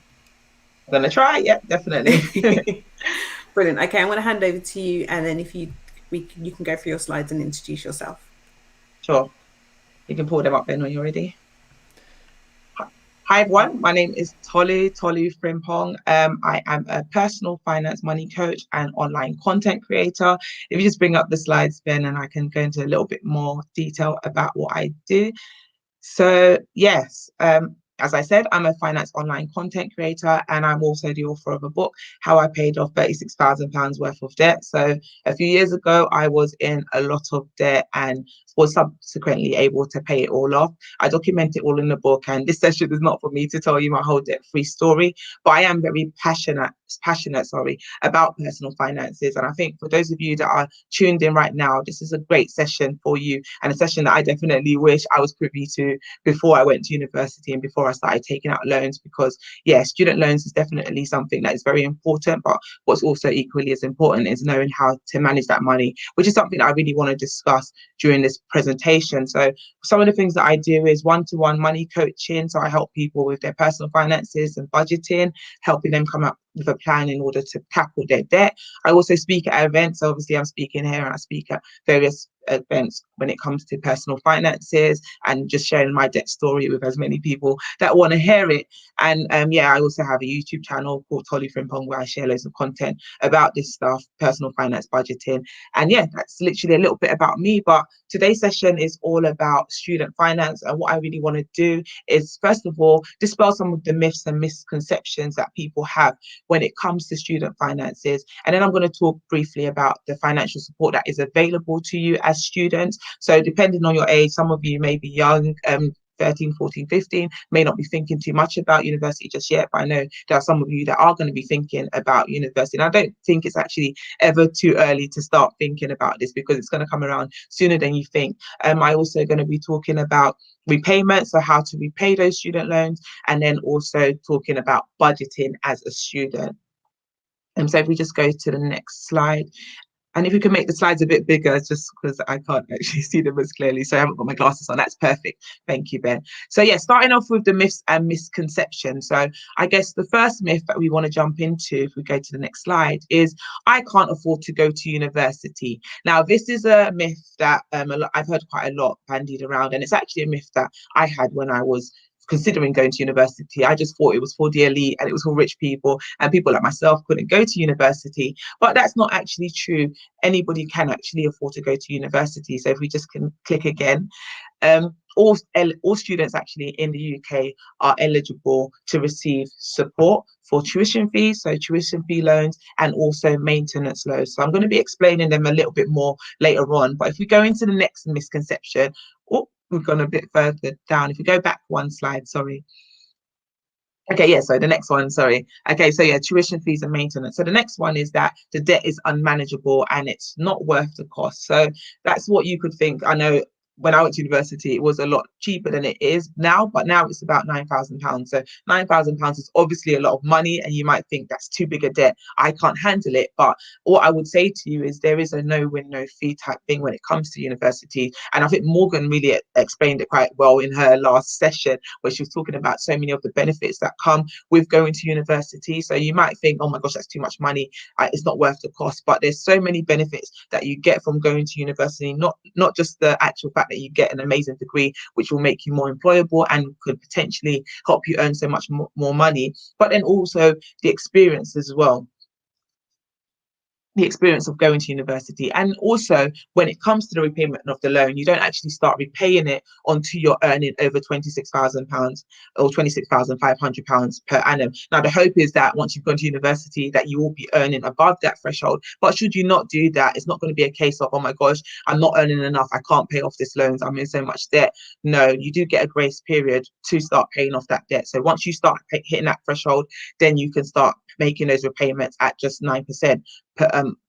I'm going to try, yeah, definitely. Brilliant. Okay, I'm going to hand over to you, and then if you can go through your slides and introduce yourself. Sure. You can pull them up then when you're ready. Hi everyone, my name is Tolu Frimpong. I am a personal finance money coach and online content creator. If you just bring up the slides, Ben, and I can go into a little bit more detail about what I do. So yes, I As I said, I'm a finance online content creator, and I'm also the author of a book, How I Paid Off £36,000 worth of debt. So a few years ago, I was in a lot of debt and was subsequently able to pay it all off. I document it all in the book, and this session is not for me to tell you my whole debt-free story, but I am very passionate about personal finances. And I think for those of you that are tuned in right now, this is a great session for you, and a session that I definitely wish I was privy to before I went to university and before I started taking out loans, because yeah, student loans is definitely something that is very important, but what's also equally as important is knowing how to manage that money, which is something that I really want to discuss during this presentation. So some of the things that I do is one-to-one money coaching. So I help people with their personal finances and budgeting, helping them come up with a plan in order to tackle their debt. I also speak at events. So obviously I'm speaking here, and I speak at various events when it comes to personal finances and just sharing my debt story with as many people that want to hear it. And yeah, I also have a YouTube channel called Tolly Frimpong, where I share loads of content about this stuff, personal finance, budgeting. And yeah, that's literally a little bit about me. But today's session is all about student finance, and what I really want to do is, first of all, dispel some of the myths and misconceptions that people have when it comes to student finances. And then I'm going to talk briefly about the financial support that is available to you as students. So depending on your age, some of you may be young, 13, 14, 15, may not be thinking too much about university just yet, but I know there are some of you that are going to be thinking about university. And I don't think it's actually ever too early to start thinking about this, because it's going to come around sooner than you think. I also going to be talking about repayment, so how to repay those student loans, and then also talking about budgeting as a student. And so if we just go to the next slide. And if you can make the slides a bit bigger, just because I can't actually see them as clearly. So I haven't got my glasses on. That's perfect. Thank you, Ben. So yeah, starting off with the myths and misconceptions. So I guess the first myth that we want to jump into, if we go to the next slide, is I can't afford to go to university. Now, this is a myth that I've heard quite a lot bandied around, and it's actually a myth that I had when I was considering going to university. I just thought it was for the elite and it was for rich people, and people like myself couldn't go to university. But that's not actually true. Anybody can actually afford to go to university. So if we just can click again, all students actually in the UK are eligible to receive support for tuition fees, so tuition fee loans, and also maintenance loans. So I'm going to be explaining them a little bit more later on. But if we go into the next misconception, we've gone a bit further down. If we go back one slide, sorry. Okay, yeah, so the next one, sorry. Okay, so yeah, tuition fees and maintenance. So the next one is that the debt is unmanageable and it's not worth the cost. So that's what you could think. I know when I went to university, it was a lot cheaper than it is now, but now it's about £9,000. So £9,000 is obviously a lot of money, and you might think that's too big a debt, I can't handle it. But what I would say to you is there is a no win, no fee type thing when it comes to university. And I think Morgan really explained it quite well in her last session, where she was talking about so many of the benefits that come with going to university. So you might think, oh my gosh, that's too much money, it's not worth the cost. But there's so many benefits that you get from going to university, not just the actual fact that you get an amazing degree, which will make you more employable and could potentially help you earn so much more money, but then also the experience as well. The experience of going to university. And also when it comes to the repayment of the loan, you don't actually start repaying it until you're earning over £26,000 or £26,500 per annum. Now the hope is that once you've gone to university that you will be earning above that threshold, but should you not do that, it's not going to be a case of, oh my gosh, I'm not earning enough, I can't pay off this loans, I'm in so much debt. No, you do get a grace period to start paying off that debt. So once you start hitting that threshold, then you can start making those repayments at just 9%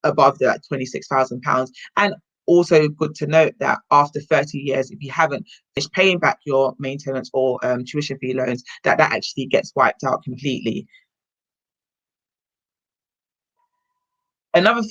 above that £26,000. And also good to note that after 30 years, if you haven't finished paying back your maintenance or tuition fee loans, that actually gets wiped out completely. Another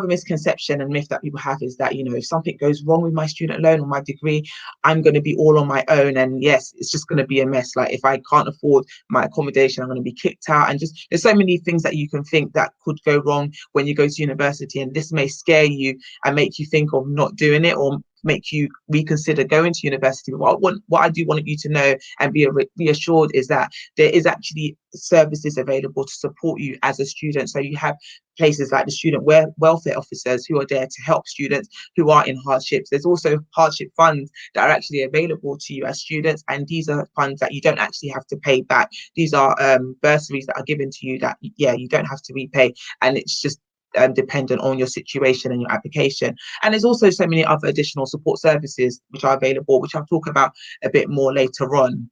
misconception and myth that people have is that, you know, if something goes wrong with my student loan or my degree, I'm going to be all on my own. And yes, it's just going to be a mess. Like if I can't afford my accommodation, I'm going to be kicked out. And just there's so many things that you can think that could go wrong when you go to university. And this may scare you and make you think of not doing it, or make you reconsider going to university. What I do want you to know and be reassured is that there is actually services available to support you as a student. So you have places like the student welfare officers who are there to help students who are in hardships. There's also hardship funds that are actually available to you as students, and these are funds that you don't actually have to pay back. These are bursaries that are given to you that you don't have to repay, and it's just dependent on your situation and your application. And there's also so many other additional support services which are available, which I'll talk about a bit more later on.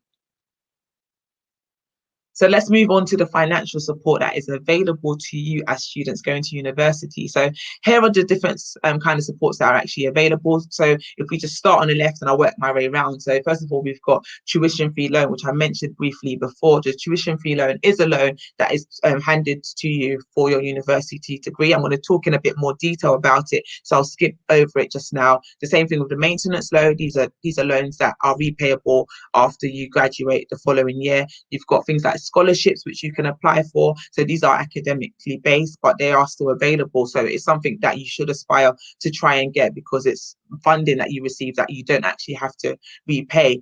So let's move on to the financial support that is available to you as students going to university. So here are the different kind of supports that are actually available. So if we just start on the left and I'll work my way around. So first of all, we've got tuition fee loan, which I mentioned briefly before. The tuition fee loan is a loan that is handed to you for your university degree. I'm going to talk in a bit more detail about it, so I'll skip over it just now. The same thing with the maintenance loan. These are loans that are repayable after you graduate the following year. You've got things like scholarships which you can apply for. So these are academically based, but they are still available. So it's something that you should aspire to try and get, because it's funding that you receive that you don't actually have to repay.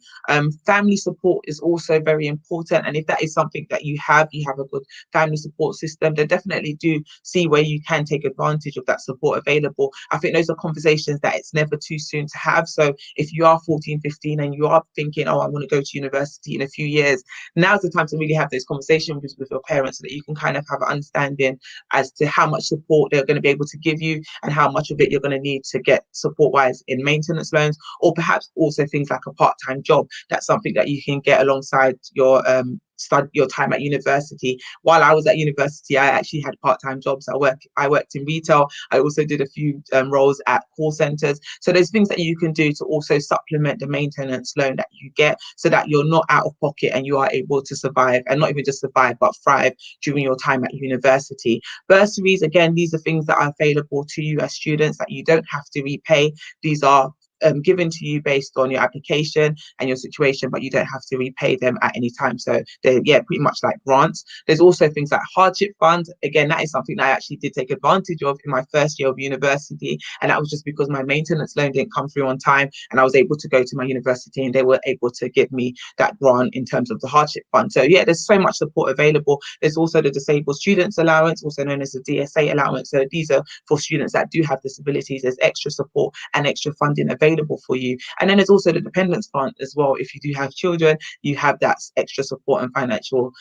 Family support is also very important, and if that is something that you have a good family support system, then definitely do see where you can take advantage of that support available. I think those are conversations that it's never too soon to have. So if you are 14, 15 and you are thinking, oh, I want to go to university in a few years, now's the time to really have those conversations with your parents, so that you can kind of have an understanding as to how much support they're going to be able to give you and how much of it you're going to need to get support wise in maintenance loans, or perhaps also things like a part-time job. That's something that you can get alongside your your time at university. While I was at university, I actually had part-time jobs. I worked in retail. I also did a few roles at call centers. So there's things that you can do to also supplement the maintenance loan that you get, so that you're not out of pocket and you are able to survive, and not even just survive, but thrive during your time at university. Bursaries, again, these are things that are available to you as students that you don't have to repay. These are given to you based on your application and your situation, but you don't have to repay them at any time. So they're pretty much like grants. There's also things like hardship funds. Again, that is something that I actually did take advantage of in my first year of university, and that was just because my maintenance loan didn't come through on time, and I was able to go to my university and they were able to give me that grant in terms of the hardship fund. So there's so much support available. There's also the disabled students allowance, also known as the DSA allowance. So these are for students that do have disabilities. There's extra support and extra funding available for you. And then there's also the dependence fund as well. If you do have children, you have that extra support and financial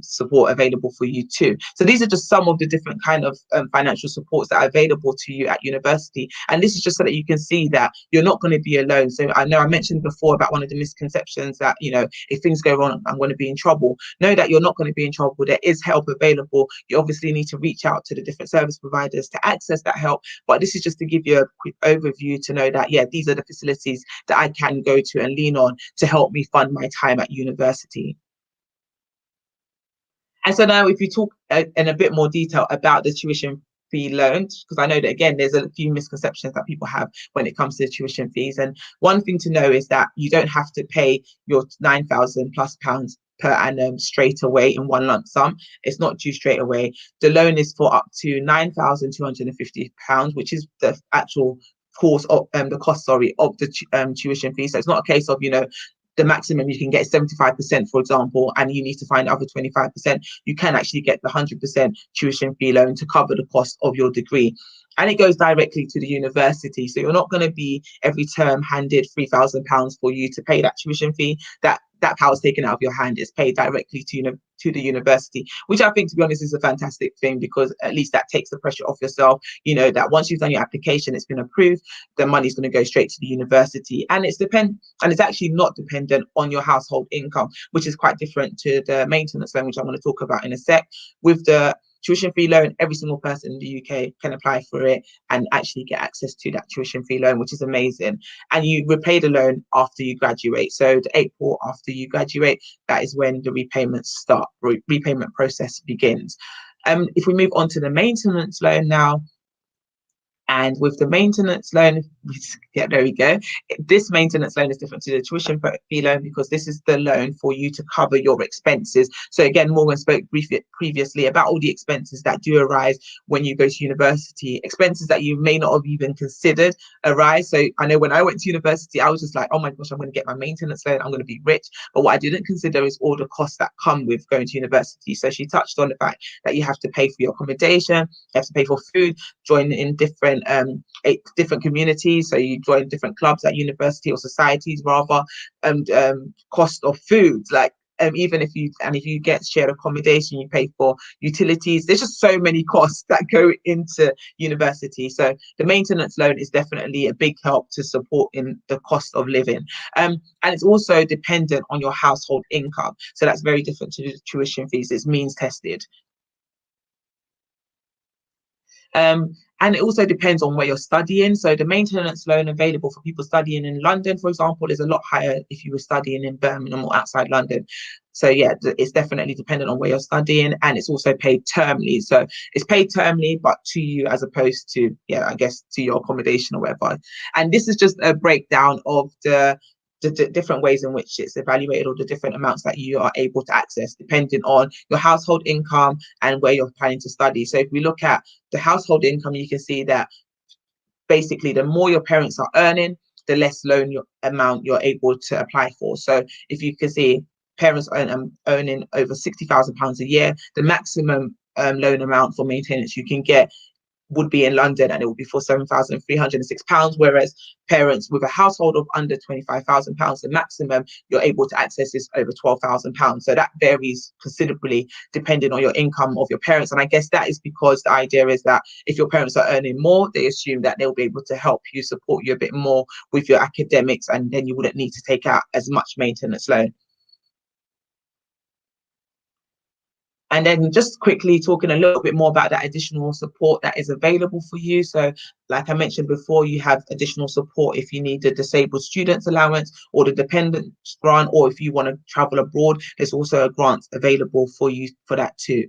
support available for you too. So these are just some of the different kind of financial supports that are available to you at university. And this is just so that you can see that you're not going to be alone. So I know I mentioned before about one of the misconceptions that, if things go wrong, I'm going to be in trouble. Know that you're not going to be in trouble. There is help available. You obviously need to reach out to the different service providers to access that help. But this is just to give you a quick overview to know that, these are the facilities that I can go to and lean on to help me fund my time at university. And so now if you talk in a bit more detail about the tuition fee loans, because I know that, again, there's a few misconceptions that people have when it comes to tuition fees. And one thing to know is that you don't have to pay your £9,000+ per annum straight away in one lump sum. It's not due straight away. The loan is for up to £9,250, which is the actual cost of the tuition fee. So it's not a case of the maximum you can get is 75%, for example, and you need to find the other 25%. You can actually get the 100% tuition fee loan to cover the cost of your degree. And it goes directly to the university. So you're not going to be every term handed £3,000 for you to pay that tuition fee. That power is taken out of your hand. It's paid directly to the university, which I think, to be honest, is a fantastic thing, because at least that takes the pressure off yourself. You know that once you've done your application, it's been approved, the money's going to go straight to the university, and it's actually not dependent on your household income, which is quite different to the maintenance loan, which I'm going to talk about in a sec. With the tuition fee loan, every single person in the UK can apply for it and actually get access to that tuition fee loan, which is amazing. And you repay the loan after you graduate. So the April after you graduate, that is when the repayments start, repayment process begins. If we move on to the maintenance loan now, And with the maintenance loan, yeah, there we go. This maintenance loan is different to the tuition fee loan because this is the loan for you to cover your expenses. So again, Morgan spoke previously about all the expenses that do arise when you go to university, expenses that you may not have even considered arise. So I know when I went to university, I was just like, oh my gosh, I'm going to get my maintenance loan, I'm going to be rich. But what I didn't consider is all the costs that come with going to university. So she touched on the fact that you have to pay for your accommodation, you have to pay for food, join in different communities. So you join different clubs at university or societies rather, and cost of food, like even if you get shared accommodation, you pay for utilities. There's just so many costs that go into university. So the maintenance loan is definitely a big help to support in the cost of living. And it's also dependent on your household income. So that's very different to the tuition fees. It's means tested. And it also depends on where you're studying. So the maintenance loan available for people studying in London, for example, is a lot higher if you were studying in Birmingham or outside London. So yeah, it's definitely dependent on where you're studying, and it's also paid termly. So it's paid termly, but to you as opposed to, yeah, I guess to your accommodation or whatever. And this is just a breakdown of the different ways in which it's evaluated, or the different amounts that you are able to access depending on your household income and where you're planning to study. So if we look at the household income, you can see that basically the more your parents are earning, the less loan amount you're able to apply for. So if you can see parents earning over £60,000 a year, the maximum loan amount for maintenance you can get would be in London, and it would be for £7,306, whereas parents with a household of under £25,000, the maximum you're able to access is over £12,000. So that varies considerably depending on your income of your parents. And I guess that is because the idea is that if your parents are earning more, they assume that they'll be able to help you, support you a bit more with your academics, and then you wouldn't need to take out as much maintenance loan. And then just quickly talking a little bit more about that additional support that is available for you. So like I mentioned before, you have additional support if you need the disabled students allowance or the dependent grant, or if you want to travel abroad, there's also a grant available for you for that too.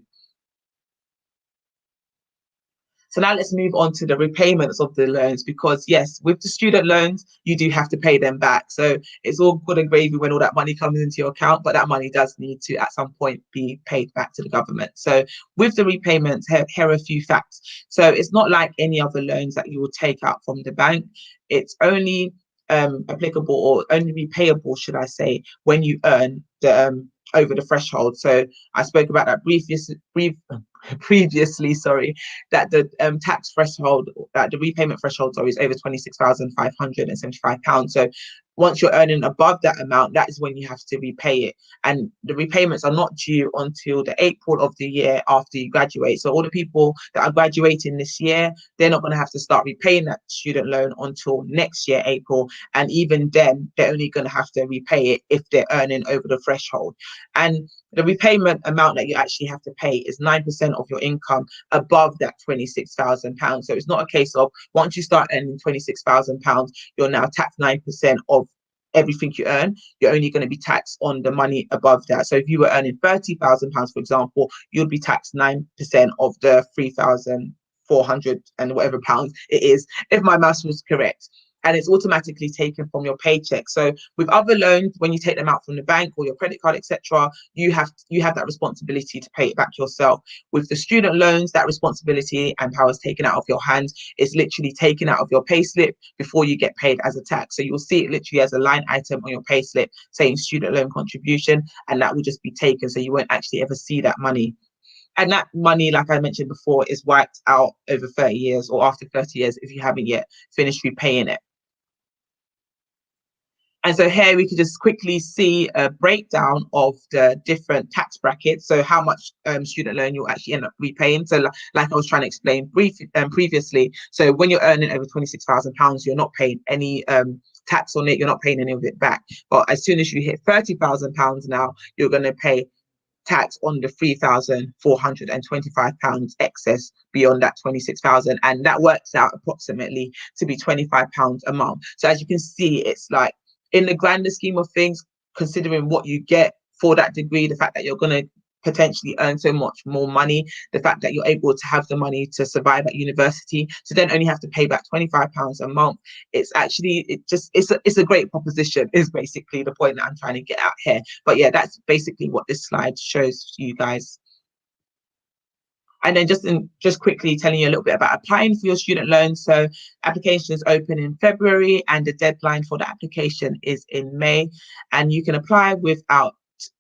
So now let's move on to the repayments of the loans, because yes, with the student loans, you do have to pay them back. So it's all good and gravy when all that money comes into your account, but that money does need to at some point be paid back to the government. So with the repayments, here are a few facts. So it's not like any other loans that you will take out from the bank. It's only applicable, or only repayable, should I say, when you earn the over the threshold. So I spoke about that previously, sorry, that the tax threshold, that the repayment threshold, sorry, is over £26,575. So once you're earning above that amount, that is when you have to repay it. And the repayments are not due until the April of the year after you graduate. So all the people that are graduating this year, they're not going to have to start repaying that student loan until next year, April. And even then, they're only going to have to repay it if they're earning over the threshold. And the repayment amount that you actually have to pay is 9% of your income above that £26,000. So it's not a case of once you start earning £26,000, you're now taxed 9% of everything you earn. You're only going to be taxed on the money above that. So if you were earning £30,000, for example, you'll be taxed 9% of the 3,400 and whatever pounds it is, if my maths was correct. And it's automatically taken from your paycheck. So with other loans, when you take them out from the bank or your credit card, etc., you have that responsibility to pay it back yourself. With the student loans, that responsibility and power is taken out of your hands. It's literally taken out of your payslip before you get paid as a tax. So you'll see it literally as a line item on your payslip saying student loan contribution, and that will just be taken. So you won't actually ever see that money. And that money, like I mentioned before, is wiped out over 30 years or after 30 years if you haven't yet finished repaying it. And so here we could just quickly see a breakdown of the different tax brackets. So how much student loan you'll actually end up repaying. So like I was trying to explain previously, so when you're earning over £26,000, you're not paying any tax on it. You're not paying any of it back. But as soon as you hit £30,000 now, you're going to pay tax on the £3,425 excess beyond that 26,000, and that works out approximately to be £25 a month. So as you can see, it's like, in the grander scheme of things, considering what you get for that degree, the fact that you're going to potentially earn so much more money, the fact that you're able to have the money to survive at university, to then only have to pay back £25 a month, it's actually, it's a great proposition, is basically the point that I'm trying to get at here. But yeah, that's basically what this slide shows you guys. And then just quickly telling you a little bit about applying for your student loan. So applications open in February and the deadline for the application is in May, and you can apply without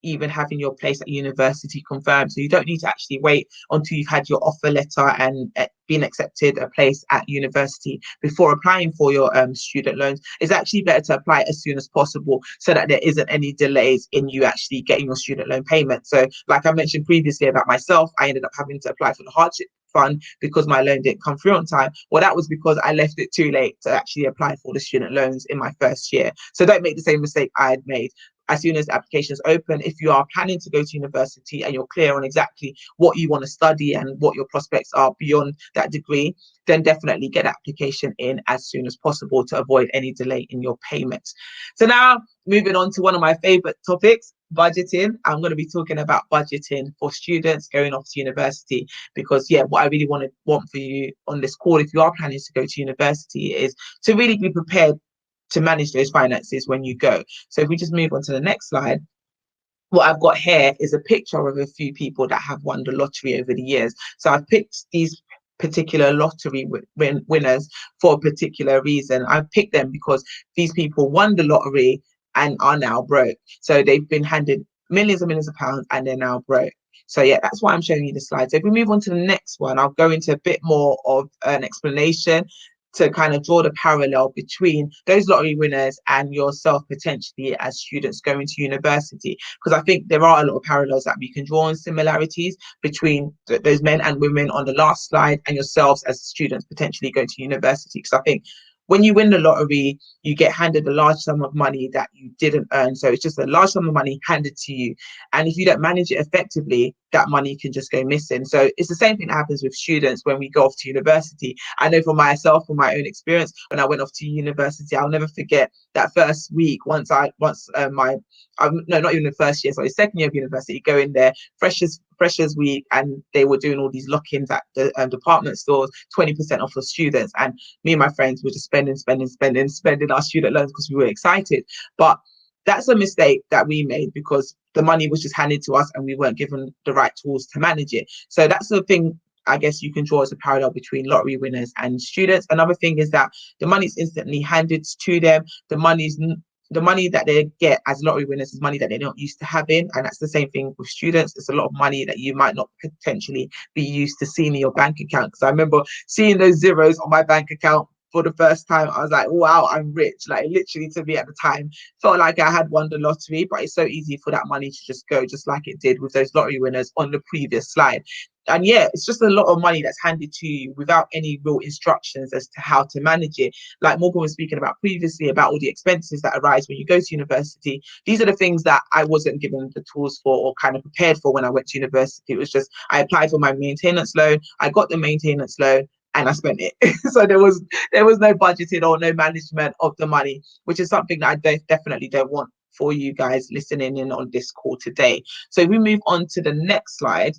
even having your place at university confirmed. So you don't need to actually wait until you've had your offer letter and been accepted a place at university before applying for your student loans. It's actually better to apply as soon as possible so that there isn't any delays in you actually getting your student loan payment. So like I mentioned previously about myself, I ended up having to apply for the hardship fund because my loan didn't come through on time. Well, that was because I left it too late to actually apply for the student loans in my first year. So don't make the same mistake I had made. As soon as applications open, if you are planning to go to university and you're clear on exactly what you want to study and what your prospects are beyond that degree, then definitely get application in as soon as possible to avoid any delay in your payments. So now moving on to one of my favorite topics, budgeting. I'm going to be talking about budgeting for students going off to university, because yeah, what I really want for you on this call, if you are planning to go to university, is to really be prepared to manage those finances when you go. So if we just move on to the next slide, what I've got here is a picture of a few people that have won the lottery over the years. So I've picked these particular lottery winners for a particular reason. I've picked them because these people won the lottery and are now broke. So they've been handed millions and millions of pounds and they're now broke. So yeah, that's why I'm showing you the slide. So if we move on to the next one, I'll go into a bit more of an explanation to kind of draw the parallel between those lottery winners and yourself potentially as students going to university, because I think there are a lot of parallels that we can draw and similarities between those men and women on the last slide and yourselves as students potentially going to university. Because I think when you win the lottery, you get handed a large sum of money that you didn't earn. So it's just a large sum of money handed to you. And if you don't manage it effectively, that money can just go missing. So it's the same thing that happens with students when we go off to university. I know for myself, from my own experience, when I went off to university, I'll never forget that first week. Not even the first year, sorry, second year of university, go in there, freshers week, and they were doing all these lock-ins at the department stores, 20% off for students. And me and my friends were just spending our student loans because we were excited. But that's a mistake that we made because the money was just handed to us and we weren't given the right tools to manage it. So that's the thing I guess you can draw as a parallel between lottery winners and students. Another thing is that the money is instantly handed to them. The money that they get as lottery winners is money that they're not used to having. And that's the same thing with students. It's a lot of money that you might not potentially be used to seeing in your bank account. Because I remember seeing those zeros on my bank account for the first time. I was like, wow, I'm rich. Like literally, to me at the time, felt like I had won the lottery. But it's so easy for that money to just go, just like it did with those lottery winners on the previous slide. And yeah, it's just a lot of money that's handed to you without any real instructions as to how to manage it. Like Morgan was speaking about previously, about all the expenses that arise when you go to university. These are the things that I wasn't given the tools for or kind of prepared for when I went to university. It was just, I applied for my maintenance loan, I got the maintenance loan, and I spent it. So there was no budgeting or no management of the money, which is something that I definitely don't want for you guys listening in on this call today. So if we move on to the next slide,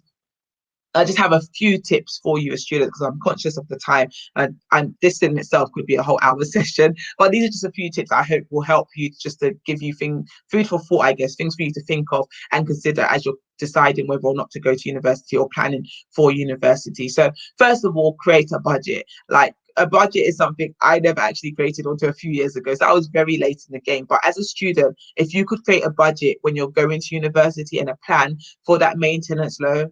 I just have a few tips for you as students because I'm conscious of the time, and this in itself could be a whole hour session. But these are just a few tips I hope will help you, just to give you food for thought, I guess, things for you to think of and consider as you're deciding whether or not to go to university or planning for university. So first of all, create a budget. Like, a budget is something I never actually created until a few years ago. So I was very late in the game. But as a student, if you could create a budget when you're going to university and a plan for that maintenance loan,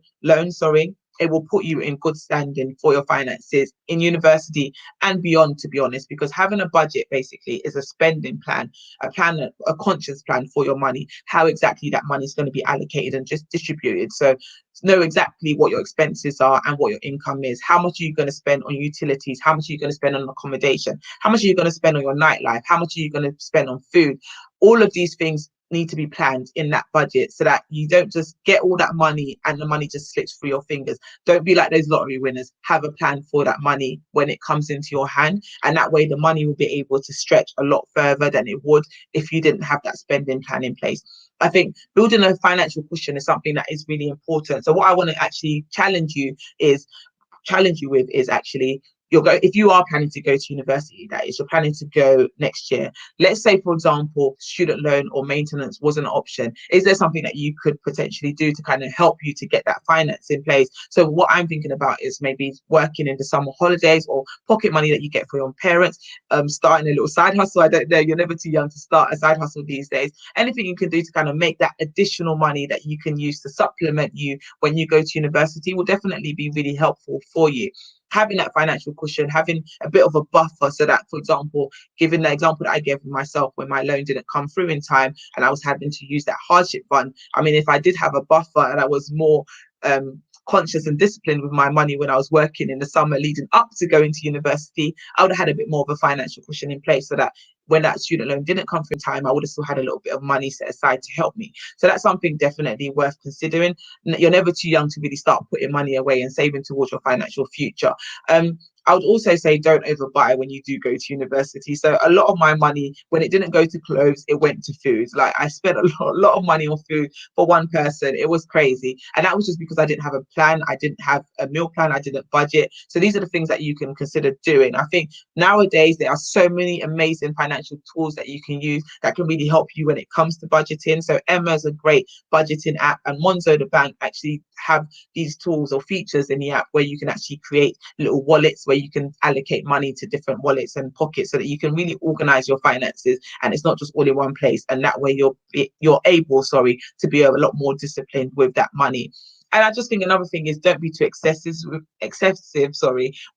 it will put you in good standing for your finances in university and beyond, to be honest, because having a budget basically is a spending plan, a conscious plan for your money, how exactly that money is going to be allocated and just distributed. So know exactly what your expenses are and what your income is. How much are you going to spend on utilities? How much are you going to spend on accommodation? How much are you going to spend on your nightlife? How much are you going to spend on food? All of these things need to be planned in that budget so that you don't just get all that money and the money just slips through your fingers. Don't be like those lottery winners. Have a plan for that money when it comes into your hand, and that way the money will be able to stretch a lot further than it would if you didn't have that spending plan in place. I think building a financial cushion is something that is really important. So what I want to actually challenge you with is actually, if you are planning to go to university, that is, you're planning to go next year. Let's say, for example, student loan or maintenance was an option. Is there something that you could potentially do to kind of help you to get that finance in place? So what I'm thinking about is maybe working in the summer holidays or pocket money that you get from your parents, starting a little side hustle. I don't know, you're never too young to start a side hustle these days. Anything you can do to kind of make that additional money that you can use to supplement you when you go to university will definitely be really helpful for you. Having that financial cushion, having a bit of a buffer, so that, for example, given the example that I gave of myself when my loan didn't come through in time and I was having to use that hardship fund, I mean, if I did have a buffer and I was more conscious and disciplined with my money when I was working in the summer leading up to going to university, I would have had a bit more of a financial cushion in place so that when that student loan didn't come through in time, I would have still had a little bit of money set aside to help me. So that's something definitely worth considering. You're never too young to really start putting money away and saving towards your financial future. I would also say don't overbuy when you do go to university. So a lot of my money, when it didn't go to clothes, it went to food. Like, I spent a lot of money on food for one person. It was crazy. And that was just because I didn't have a plan. I didn't have a meal plan. I didn't budget. So these are the things that you can consider doing. I think nowadays there are so many amazing financial tools that you can use that can really help you when it comes to budgeting. So Emma is a great budgeting app, and Monzo the bank actually have these tools or features in the app where you can actually create little wallets where you can allocate money to different wallets and pockets so that you can really organize your finances and it's not just all in one place. And that way you're able to be a lot more disciplined with that money. And I just think another thing is don't be too excessive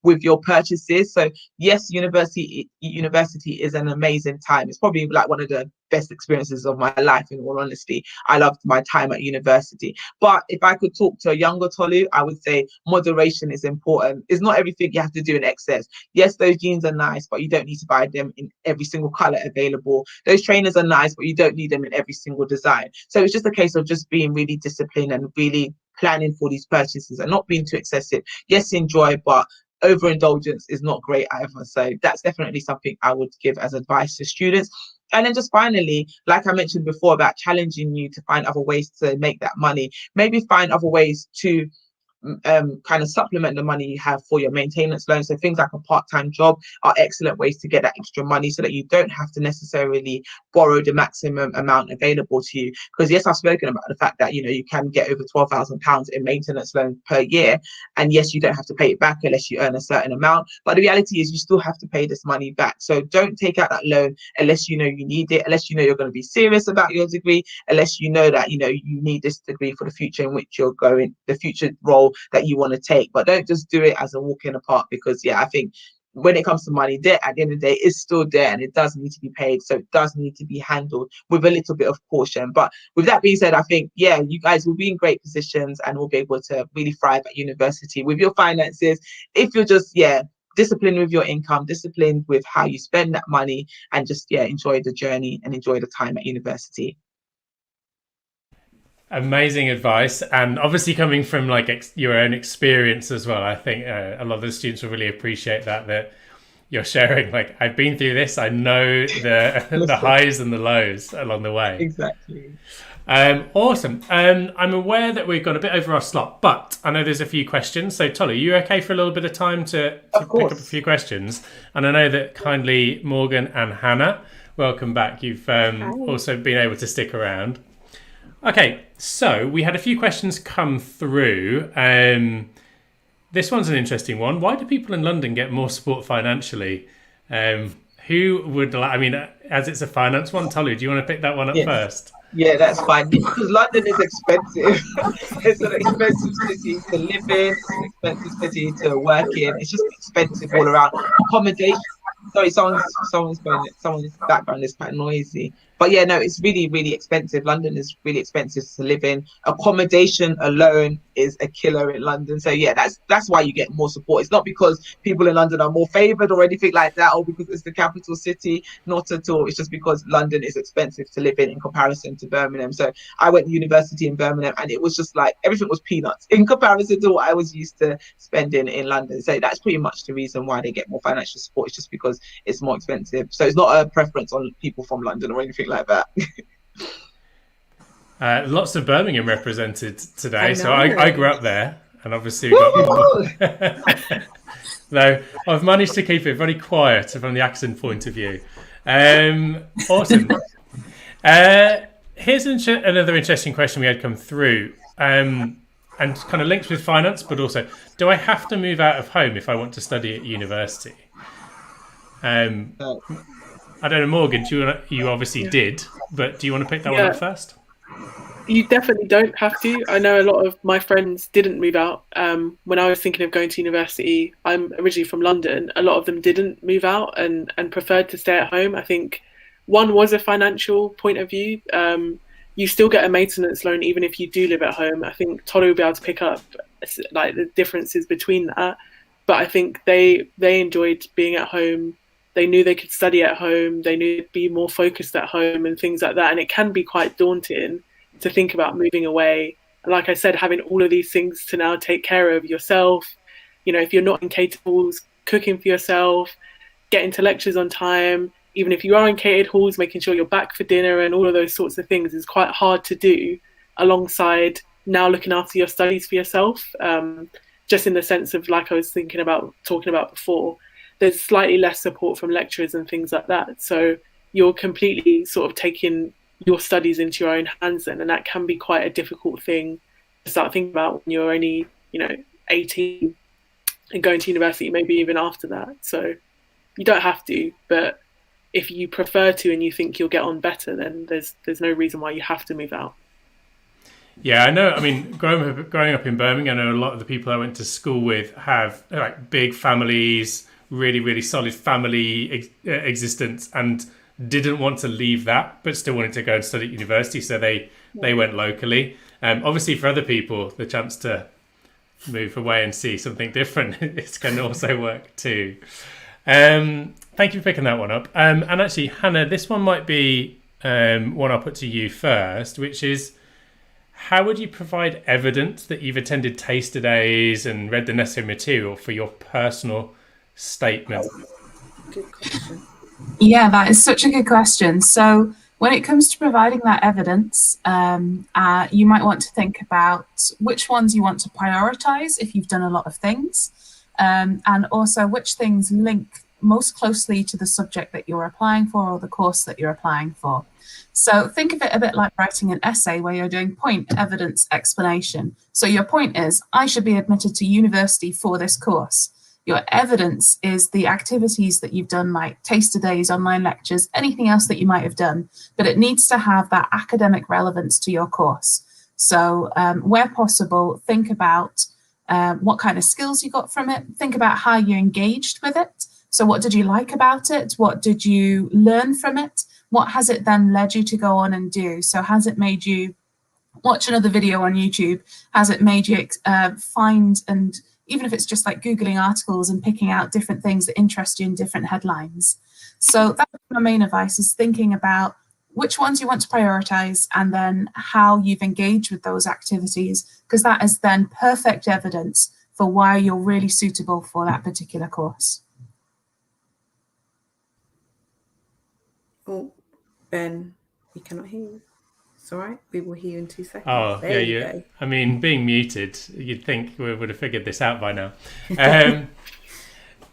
with your purchases. So yes, university is an amazing time. It's probably like one of the best experiences of my life, in all honesty. I loved my time at university. But if I could talk to a younger Tolu, I would say moderation is important. It's not everything you have to do in excess. Yes, those jeans are nice, but you don't need to buy them in every single color available. Those trainers are nice, but you don't need them in every single design. So it's just a case of just being really disciplined and really planning for these purchases and not being too excessive. Yes, enjoy, but overindulgence is not great either. So that's definitely something I would give as advice to students. And then just finally, like I mentioned before about challenging you to find other ways to make that money, maybe find other ways to kind of supplement the money you have for your maintenance loan. So things like a part-time job are excellent ways to get that extra money so that you don't have to necessarily borrow the maximum amount available to you. Because yes, I've spoken about the fact that, you can get over £12,000 in maintenance loan per year. And yes, you don't have to pay it back unless you earn a certain amount. But the reality is you still have to pay this money back. So don't take out that loan unless you know you need it, unless you know you're going to be serious about your degree, unless you know that, you need this degree for the future in which you're going, the future role that you want to take. But don't just do it as a walk in the park, because I think when it comes to money, debt at the end of the day is still there and it does need to be paid. So it does need to be handled with a little bit of caution. But with that being said, I think, you guys will be in great positions and will be able to really thrive at university with your finances. If you're just, disciplined with your income, disciplined with how you spend that money, and just, enjoy the journey and enjoy the time at university. Amazing advice, and obviously coming from your own experience as well. I think a lot of the students will really appreciate that you're sharing. Like, I've been through this. I know the highs and the lows along the way. Exactly. Awesome. I'm aware that we've gone a bit over our slot, but I know there's a few questions. So Tolu, you okay for a little bit of time to pick up a few questions? And I know that kindly Morgan and Hannah, welcome back. You've also been able to stick around. Okay, so we had a few questions come through. This one's an interesting one. Why do people in London get more support financially? Who would as it's a finance one, Tolu, do you want to pick that one up first? Yeah, that's fine. Because London is expensive. It's an expensive city to live in. It's an expensive city to work in. It's just expensive all around. Accommodation. Sorry, someone's background is quite noisy. But yeah, no, it's really, really expensive. London is really expensive to live in. Accommodation alone is a killer in London. So yeah, that's why you get more support. It's not because people in London are more favoured or anything like that, or because it's the capital city. Not at all. It's just because London is expensive to live in comparison to Birmingham. So I went to university in Birmingham, and it was just like everything was peanuts in comparison to what I was used to spending in London. So that's pretty much the reason why they get more financial support. It's just because it's more expensive. So it's not a preference on people from London or anything like that. Lots of Birmingham represented today. So I grew up there, and obviously we got though I've managed to keep it very quiet from the accent point of view. Awesome. Here's another interesting question we had come through, and kind of links with finance, but also, do I have to move out of home if I want to study at university? I don't know, Morgan, you obviously did, but do you want to pick that one up first? You definitely don't have to. I know a lot of my friends didn't move out. When I was thinking of going to university, I'm originally from London. A lot of them didn't move out and preferred to stay at home. I think one was a financial point of view. You still get a maintenance loan even if you do live at home. I think Tolu will be able to pick up like the differences between that. But I think they enjoyed being at home. They knew they could study at home. They knew they'd be more focused at home and things like that. And it can be quite daunting to think about moving away. And like I said, having all of these things to now take care of yourself, if you're not in catered halls, cooking for yourself, getting to lectures on time, even if you are in catered halls, making sure you're back for dinner and all of those sorts of things is quite hard to do alongside now looking after your studies for yourself. Just in the sense of, like I was talking about before, there's slightly less support from lecturers and things like that. So you're completely sort of taking your studies into your own hands then, and that can be quite a difficult thing to start thinking about when you're only 18 and going to university, maybe even after that. So you don't have to, but if you prefer to and you think you'll get on better, then there's no reason why you have to move out. Yeah, I know. I mean, growing up in Birmingham, I know a lot of the people I went to school with have like big families, really, really solid family existence, and didn't want to leave that, but still wanted to go and study at university. So they went locally. Obviously, for other people, the chance to move away and see something different it can also work too. Thank you for picking that one up. And actually, Hannah, this one might be one I'll put to you first, which is, how would you provide evidence that you've attended taster days and read the necessary material for your personal statement? Good question. Yeah, that is such a good question. So when it comes to providing that evidence, you might want to think about which ones you want to prioritize if you've done a lot of things, and also which things link most closely to the subject that you're applying for or the course that you're applying for. So think of it a bit like writing an essay where you're doing point, evidence, explanation. So your point is, I should be admitted to university for this course. Your evidence is the activities that you've done, like taster days, online lectures, anything else that you might have done, but it needs to have that academic relevance to your course. So where possible, think about what kind of skills you got from it. Think about how you engaged with it. So what did you like about it? What did you learn from it? What has it then led you to go on and do? So has it made you watch another video on YouTube? Has it made you find, and even if it's just like Googling articles and picking out different things that interest you in different headlines? So that's my main advice, is thinking about which ones you want to prioritize and then how you've engaged with those activities, because that is then perfect evidence for why you're really suitable for that particular course. Oh, Ben, we cannot hear you. It's all right. We will hear you in 2 seconds. Oh, there yeah. go. I mean, being muted, you'd think we would have figured this out by now.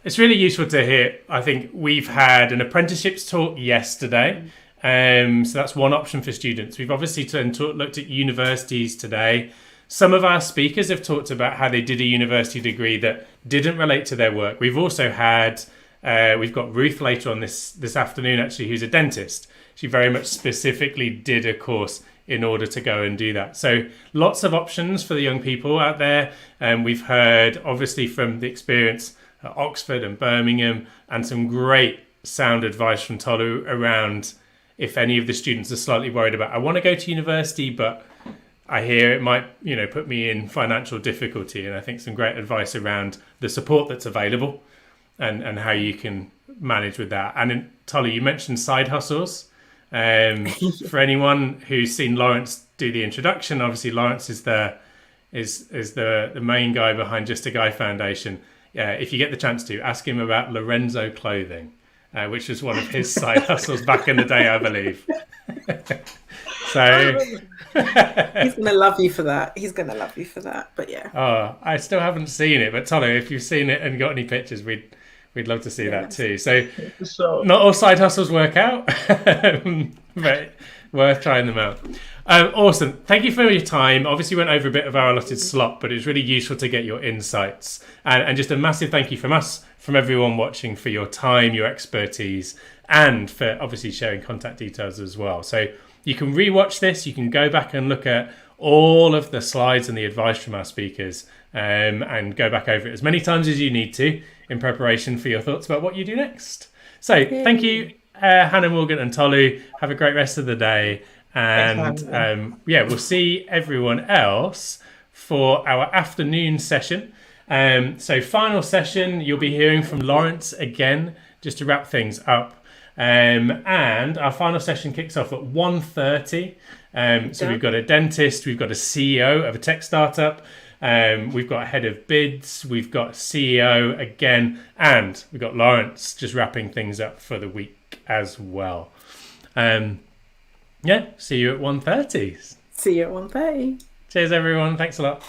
It's really useful to hear. I think we've had an apprenticeships talk yesterday. So that's one option for students. We've obviously looked at universities today. Some of our speakers have talked about how they did a university degree that didn't relate to their work. We've also had, we've got Ruth later on this afternoon, actually, who's a dentist. She very much specifically did a course in order to go and do that. So lots of options for the young people out there. We've heard, obviously, from the experience at Oxford and Birmingham, and some great sound advice from Tolu around if any of the students are slightly worried about, I want to go to university, but I hear it might, put me in financial difficulty. And I think some great advice around the support that's available and how you can manage with that. And Tolly, you mentioned side hustles. For anyone who's seen Lawrence do the introduction, obviously Lawrence is the main guy behind Just a Guy Foundation. If you get the chance to, ask him about Lorenzo Clothing, which was one of his side hustles back in the day, I believe. So he's gonna love you for that. But yeah. Oh, I still haven't seen it, but Tolly, if you've seen it and got any pictures, we'd love to see that too. So not all side hustles work out, but worth trying them out. Awesome. Thank you for your time. Obviously went over a bit of our allotted slot, but it's really useful to get your insights. And just a massive thank you from us, from everyone watching, for your time, your expertise, and for obviously sharing contact details as well. So you can rewatch this. You can go back and look at all of the slides and the advice from our speakers, and go back over it as many times as you need to in preparation for your thoughts about what you do next. So thank you, Hannah, Morgan and Tolu. Have a great rest of the day. And we'll see everyone else for our afternoon session. So final session, you'll be hearing from Lawrence again, just to wrap things up. And our final session kicks off at 1:30. So we've got a dentist, we've got a CEO of a tech startup, we've got a head of bids, we've got CEO again, and we've got Lawrence just wrapping things up for the week as well. See you at 1:30. See you at 1:30. Cheers, everyone. Thanks a lot.